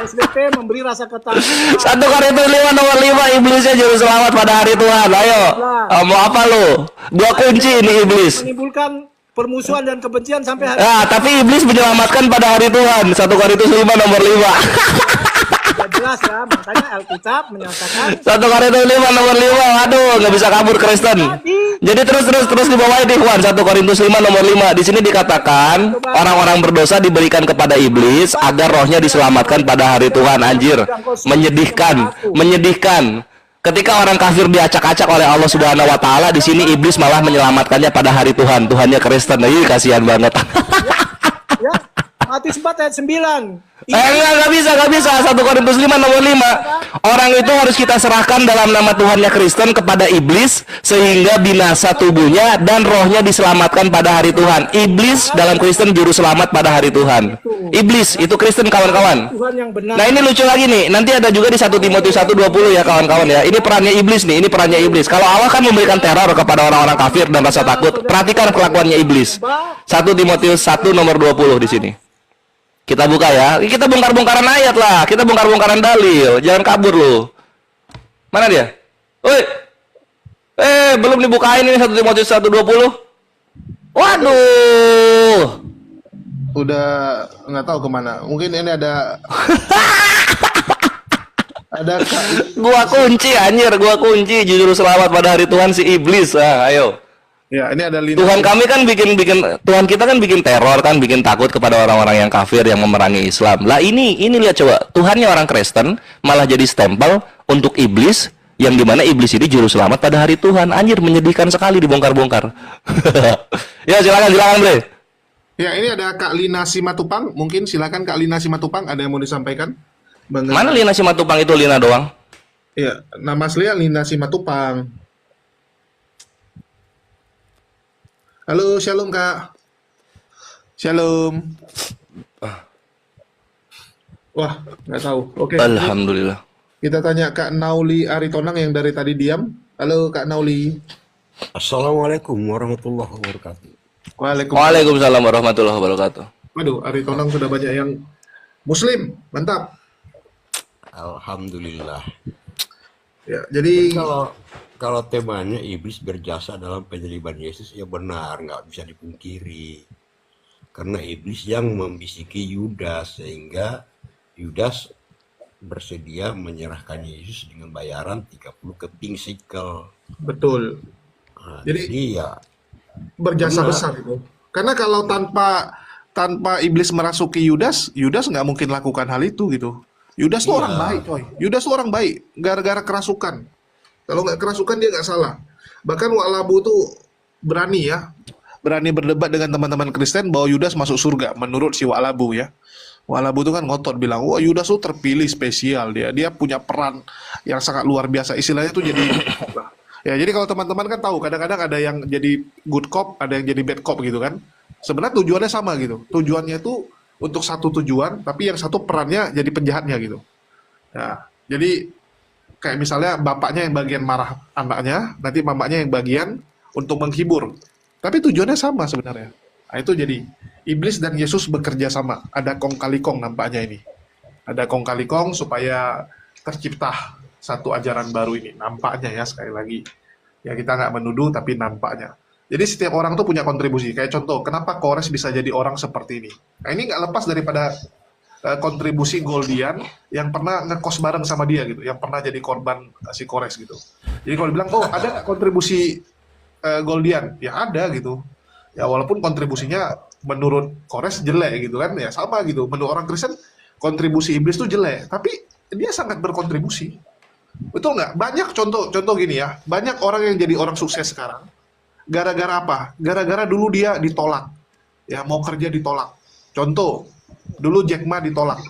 SBT memberi rasa ketakutan. 1 Korintus 5 nomor 5, iblisnya juru selamat pada hari Tuhan. Ayo, mau apa lu? Gua kunci ini iblis. Menimbulkan permusuhan dan kebencian sampai hari. Tapi iblis menyelamatkan pada hari Tuhan. 1 Korintus 5 nomor 5. Sudah jelas ya, makanya Alkitab menyatakan 1 Korintus 5 nomor 5. Aduh, nggak bisa kabur Kristen. Jadi terus di bawah ini Ikhwan 1 Korintus 5 nomor 5. Di sini dikatakan orang-orang berdosa diberikan kepada iblis agar rohnya diselamatkan pada hari Tuhan. Anjir, menyedihkan. Ketika orang kafir diacak-acak oleh Allah Subhanahu wa taala, di sini iblis malah menyelamatkannya pada hari Tuhan. Tuhannya Kristen. Ih, kasihan banget. Ya, Matius 4 ayat 9. Enggak bisa. 1 Korintus 5 nomor 5. Orang itu harus kita serahkan dalam nama Tuhannya Kristen kepada iblis sehingga binasa tubuhnya dan rohnya diselamatkan pada hari Tuhan. Iblis dalam Kristen juru selamat pada hari Tuhan. Iblis itu Kristen, kawan-kawan. Nah, ini lucu lagi nih. Nanti ada juga di 1 Timotius 1:20 ya, kawan-kawan ya. Ini perannya iblis nih, ini perannya iblis. Kalau Allah kan memberikan teror kepada orang-orang kafir dan rasa takut, perhatikan kelakuannya iblis. 1 Timotius 1 nomor 20 di sini. Kita buka ya. Kita bongkar-bongkaran ayat lah. Kita bongkar-bongkaran dalil. Jangan kabur lu. Mana dia? Woi. Belum dibukain ini 1 Timotius 1:20. Waduh. Udah nggak tahu kemana. Mungkin ini ada Gua kunci anjir, gua kunci jujur selamat pada hari Tuhan si iblis. Ayo. Ya, ini ada Tuhan kami kan bikin Tuhan kita kan bikin teror kan, bikin takut kepada orang-orang yang kafir yang memerangi Islam. Lah ini lihat coba, Tuhannya orang Kristen malah jadi stempel untuk iblis yang dimana iblis ini juru selamat pada hari Tuhan. Anjir, menyedihkan sekali dibongkar-bongkar. Ya silakan Bre. Ya, ini ada Kak Lina Simatupang. Mungkin silakan Kak Lina Simatupang, ada yang mau disampaikan? Mana Lina Simatupang itu? Lina doang? Iya, nama aslinya Lina Simatupang. Halo, shalom Kak. Shalom. Wah, nggak tahu. Oke. Alhamdulillah. Kita tanya Kak Nauli Aritonang yang dari tadi diam. Halo Kak Nauli. Assalamualaikum warahmatullahi wabarakatuh. Waalaikumsalam warahmatullahi wabarakatuh. Waduh, Aritonang sudah banyak yang Muslim. Mantap. Alhamdulillah. Ya, jadi kalau temanya iblis berjasa dalam penyaliban Yesus, ya benar, nggak bisa dipungkiri. Karena iblis yang membisiki Yudas, sehingga Yudas bersedia menyerahkan Yesus dengan bayaran 30 keping sikel. Betul. Nah, jadi ya berjasa benar. besar itu. Karena kalau tanpa iblis merasuki Yudas nggak mungkin lakukan hal itu gitu. Yudas tuh orang baik, coy. Yudas tuh orang baik, gara-gara kerasukan. Kalau nggak kerasukan dia nggak salah. Bahkan Wa'labu tuh berani berdebat dengan teman-teman Kristen bahwa Yudas masuk surga menurut si Wa'labu ya. Wa'labu tuh kan ngotot bilang, wah Yudas tuh terpilih spesial, dia punya peran yang sangat luar biasa. Istilahnya tuh jadi ya, jadi kalau teman-teman kan tahu kadang-kadang ada yang jadi good cop, ada yang jadi bad cop gitu kan. Sebenarnya tujuannya sama gitu. Tujuannya tuh untuk satu tujuan, tapi yang satu perannya jadi penjahatnya gitu. Nah, jadi kayak misalnya bapaknya yang bagian marah anaknya, nanti mamanya yang bagian untuk menghibur. Tapi tujuannya sama sebenarnya. Nah, itu jadi iblis dan Yesus bekerja sama. Ada kong kali kong nampaknya ini. Ada kong kali kong supaya tercipta satu ajaran baru ini. Nampaknya ya, sekali lagi. Ya kita nggak menuduh, tapi nampaknya. Jadi setiap orang tuh punya kontribusi. Kayak contoh, kenapa Kores bisa jadi orang seperti ini? Nah, ini nggak lepas daripada kontribusi Goldian yang pernah ngekos bareng sama dia gitu, yang pernah jadi korban si Kores gitu. Jadi kalau dibilang, oh ada nggak kontribusi Goldian? Ya ada gitu. Ya walaupun kontribusinya menurut Kores jelek gitu kan, ya sama gitu. Menurut orang Kristen kontribusi iblis tuh jelek, tapi dia sangat berkontribusi. Betul nggak? Banyak contoh gini ya, banyak orang yang jadi orang sukses sekarang. Gara-gara apa? Gara-gara dulu dia ditolak. Ya mau kerja ditolak. Contoh, dulu Jack Ma ditolak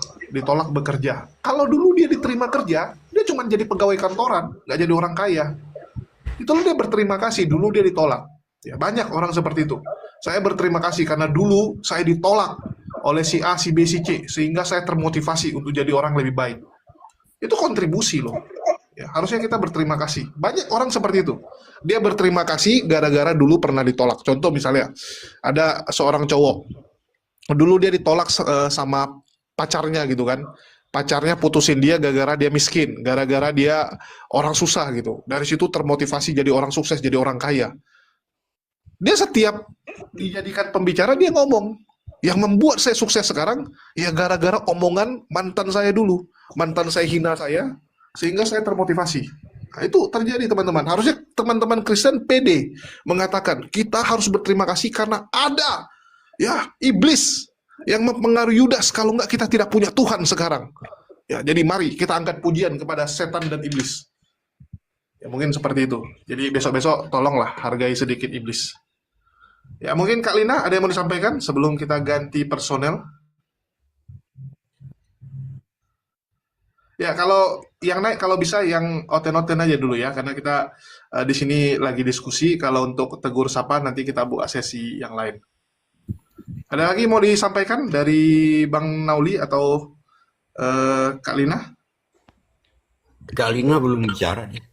bekerja. Kalau dulu dia diterima kerja, dia cuma jadi pegawai kantoran, nggak jadi orang kaya. Itu dia berterima kasih, dulu dia ditolak. Ya banyak orang seperti itu. Saya berterima kasih karena dulu saya ditolak oleh si A, si B, si C, sehingga saya termotivasi untuk jadi orang lebih baik. Itu kontribusi loh. Ya, harusnya kita berterima kasih. Banyak orang seperti itu. Dia berterima kasih gara-gara dulu pernah ditolak. Contoh misalnya, ada seorang cowok. Dulu dia ditolak sama pacarnya gitu kan. Pacarnya putusin dia gara-gara dia miskin. Gara-gara dia orang susah gitu. Dari situ termotivasi jadi orang sukses, jadi orang kaya. Dia setiap dijadikan pembicara, dia ngomong. Yang membuat saya sukses sekarang, ya gara-gara omongan mantan saya dulu. Mantan saya hina saya, sehingga saya termotivasi. Nah, itu terjadi teman-teman. Harusnya teman-teman Kristen pede mengatakan kita harus berterima kasih karena ada ya iblis yang mempengaruhi Yudas. Kalau enggak kita tidak punya Tuhan sekarang. Ya, jadi mari kita angkat pujian kepada setan dan iblis. Ya mungkin seperti itu. Jadi besok-besok tolonglah hargai sedikit iblis. Ya mungkin Kak Lina ada yang mau disampaikan sebelum kita ganti personel. Ya, kalau yang naik kalau bisa yang oten-oten aja dulu ya, karena kita di sini lagi diskusi. Kalau untuk tegur sapa nanti kita buka sesi yang lain. Ada lagi mau disampaikan dari Bang Nauli atau Kak Lina? Kak Lina belum bicara nih.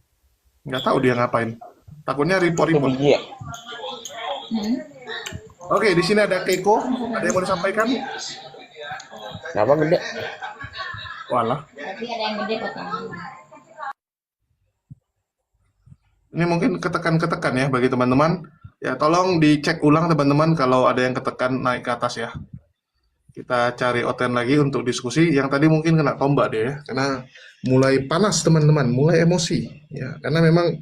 Nggak tahu dia ngapain. Takutnya report-report. Oke, di sini ada Keiko. Ada yang mau disampaikan? Kenapa gede? Walah. Tapi ada yang gede kok. Ini mungkin ketekan-ketekan ya bagi teman-teman. Ya, tolong dicek ulang teman-teman kalau ada yang ketekan naik ke atas ya. Kita cari oten lagi untuk diskusi. Yang tadi mungkin kena tombak deh ya, karena mulai panas teman-teman, mulai emosi. Ya, karena memang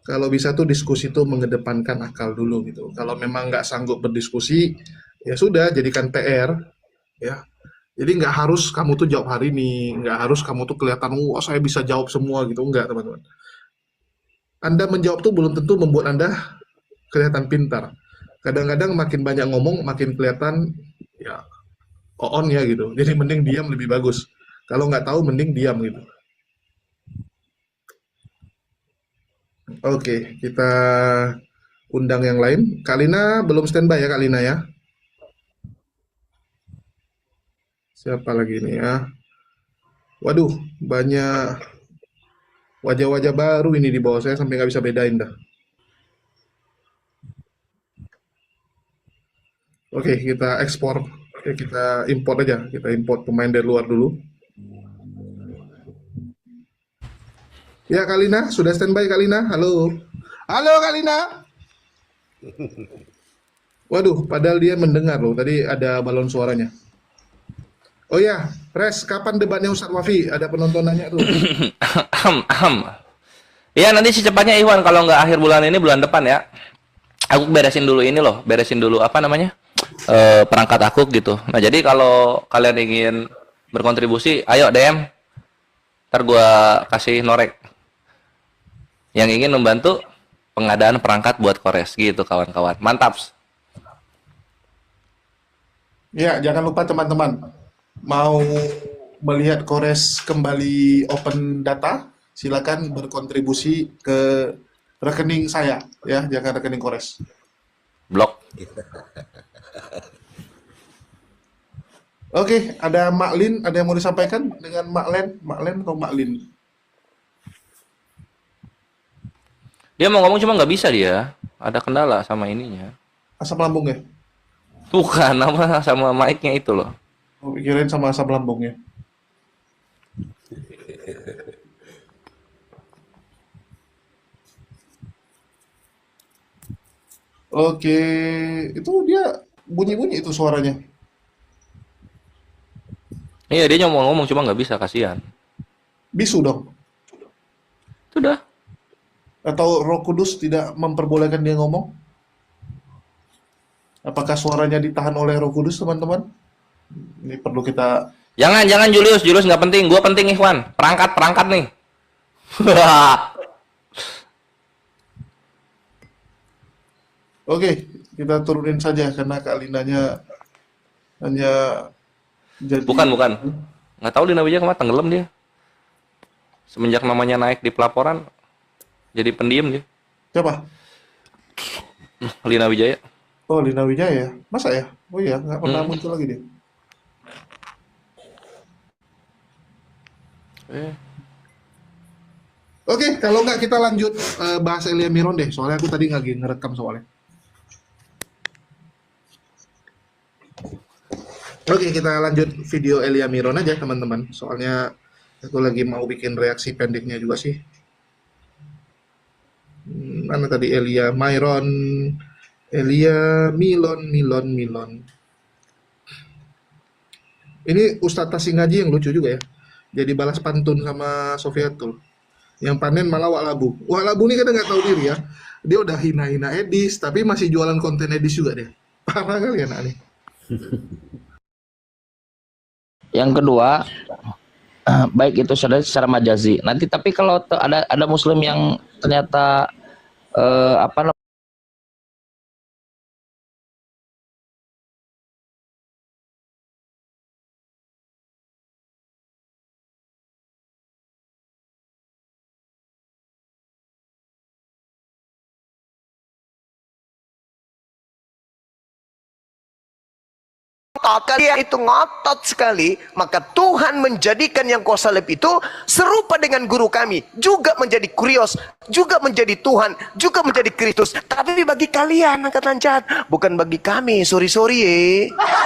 kalau bisa tuh diskusi tuh mengedepankan akal dulu gitu. Kalau memang nggak sanggup berdiskusi, ya sudah jadikan PR. Ya, jadi nggak harus kamu tuh jawab hari ini, nggak harus kamu tuh kelihatan, wah saya bisa jawab semua gitu, enggak teman-teman. Anda menjawab tuh belum tentu membuat Anda kelihatan pintar. Kadang-kadang makin banyak ngomong, makin kelihatan ya on ya gitu. Jadi mending diam lebih bagus. Kalau nggak tahu mending diam gitu. Oke, kita undang yang lain. Kak Lina belum standby ya Kak Lina ya. Siapa lagi ini ya? Waduh, banyak wajah-wajah baru ini di bawah saya sampai nggak bisa bedain dah. Oke, kita ekspor. Oke, kita import aja. Kita import pemain dari luar dulu. Ya, Kak Lina, sudah standby Kak Lina? Halo. Halo Kak Lina. Waduh, padahal dia mendengar loh. Tadi ada balon suaranya. Oh ya, Res, kapan debatnya Ustadz Wafi? Ada penonton nanya tuh. Ya nanti secepatnya Iwan, kalau nggak akhir bulan ini bulan depan ya. Aku beresin dulu ini loh, beresin dulu apa namanya perangkat aku gitu. Nah jadi kalau kalian ingin berkontribusi, ayo DM, ntar gua kasih norek. Yang ingin membantu pengadaan perangkat buat Kores gitu kawan-kawan. Mantap. Ya, jangan lupa teman-teman, mau melihat Kores kembali open data, silakan berkontribusi ke rekening saya ya, jangan rekening Kores. Blok. Oke, ada Maklin, ada yang mau disampaikan dengan Maklen atau Maklin? Dia mau ngomong cuma nggak bisa dia, ada kendala sama ininya. Asam lambungnya? Bukan, apa sama mic-nya itu loh. Oh, pikirin sama asam lambungnya. Oke, itu dia bunyi-bunyi itu suaranya. Iya, dia mau ngomong cuma nggak bisa, kasihan. Bisu dong. Sudah. Atau Roh Kudus tidak memperbolehkan dia ngomong? Apakah suaranya ditahan oleh Roh Kudus, teman-teman? Ini perlu kita... Jangan Julius nggak penting, gua penting Ikhwan. Perangkat nih. Oke, kita turunin saja karena Kak Linanya hanya jadi... Bukan. Nggak tahu Lina Wijaya kemana, tenggelam dia. Semenjak namanya naik di pelaporan, jadi pendiam dia. Siapa? Lina Wijaya. Oh, Lina Wijaya. Masa ya? Oh iya, nggak pernah muncul lagi dia. Oke, kalau nggak kita lanjut bahas Elia Miron deh. Soalnya aku tadi lagi ngerekam soalnya. Oke, kita lanjut video Elia Miron aja teman-teman. Soalnya aku lagi mau bikin reaksi pendeknya juga sih. Mana tadi Elia Miron? Elia Milon. Ini Ustadz Tasing Ngaji yang lucu juga ya. Jadi balas pantun sama Sofiatul. Yang panen malah Wak Labu. Wak Labu ini kadang nggak tahu diri ya. Dia udah hina-hina Edis, tapi masih jualan konten Edis juga dia. Parah kali anak nih. Yang kedua, baik itu secara majazi. Nanti tapi kalau ada muslim yang ternyata apa kalian itu ngotot sekali, maka Tuhan menjadikan yang kau salib itu serupa dengan guru kami, juga menjadi kurios, juga menjadi Tuhan, juga menjadi Kristus. Tapi bagi kalian angkatan jahat, bukan bagi kami. Sorry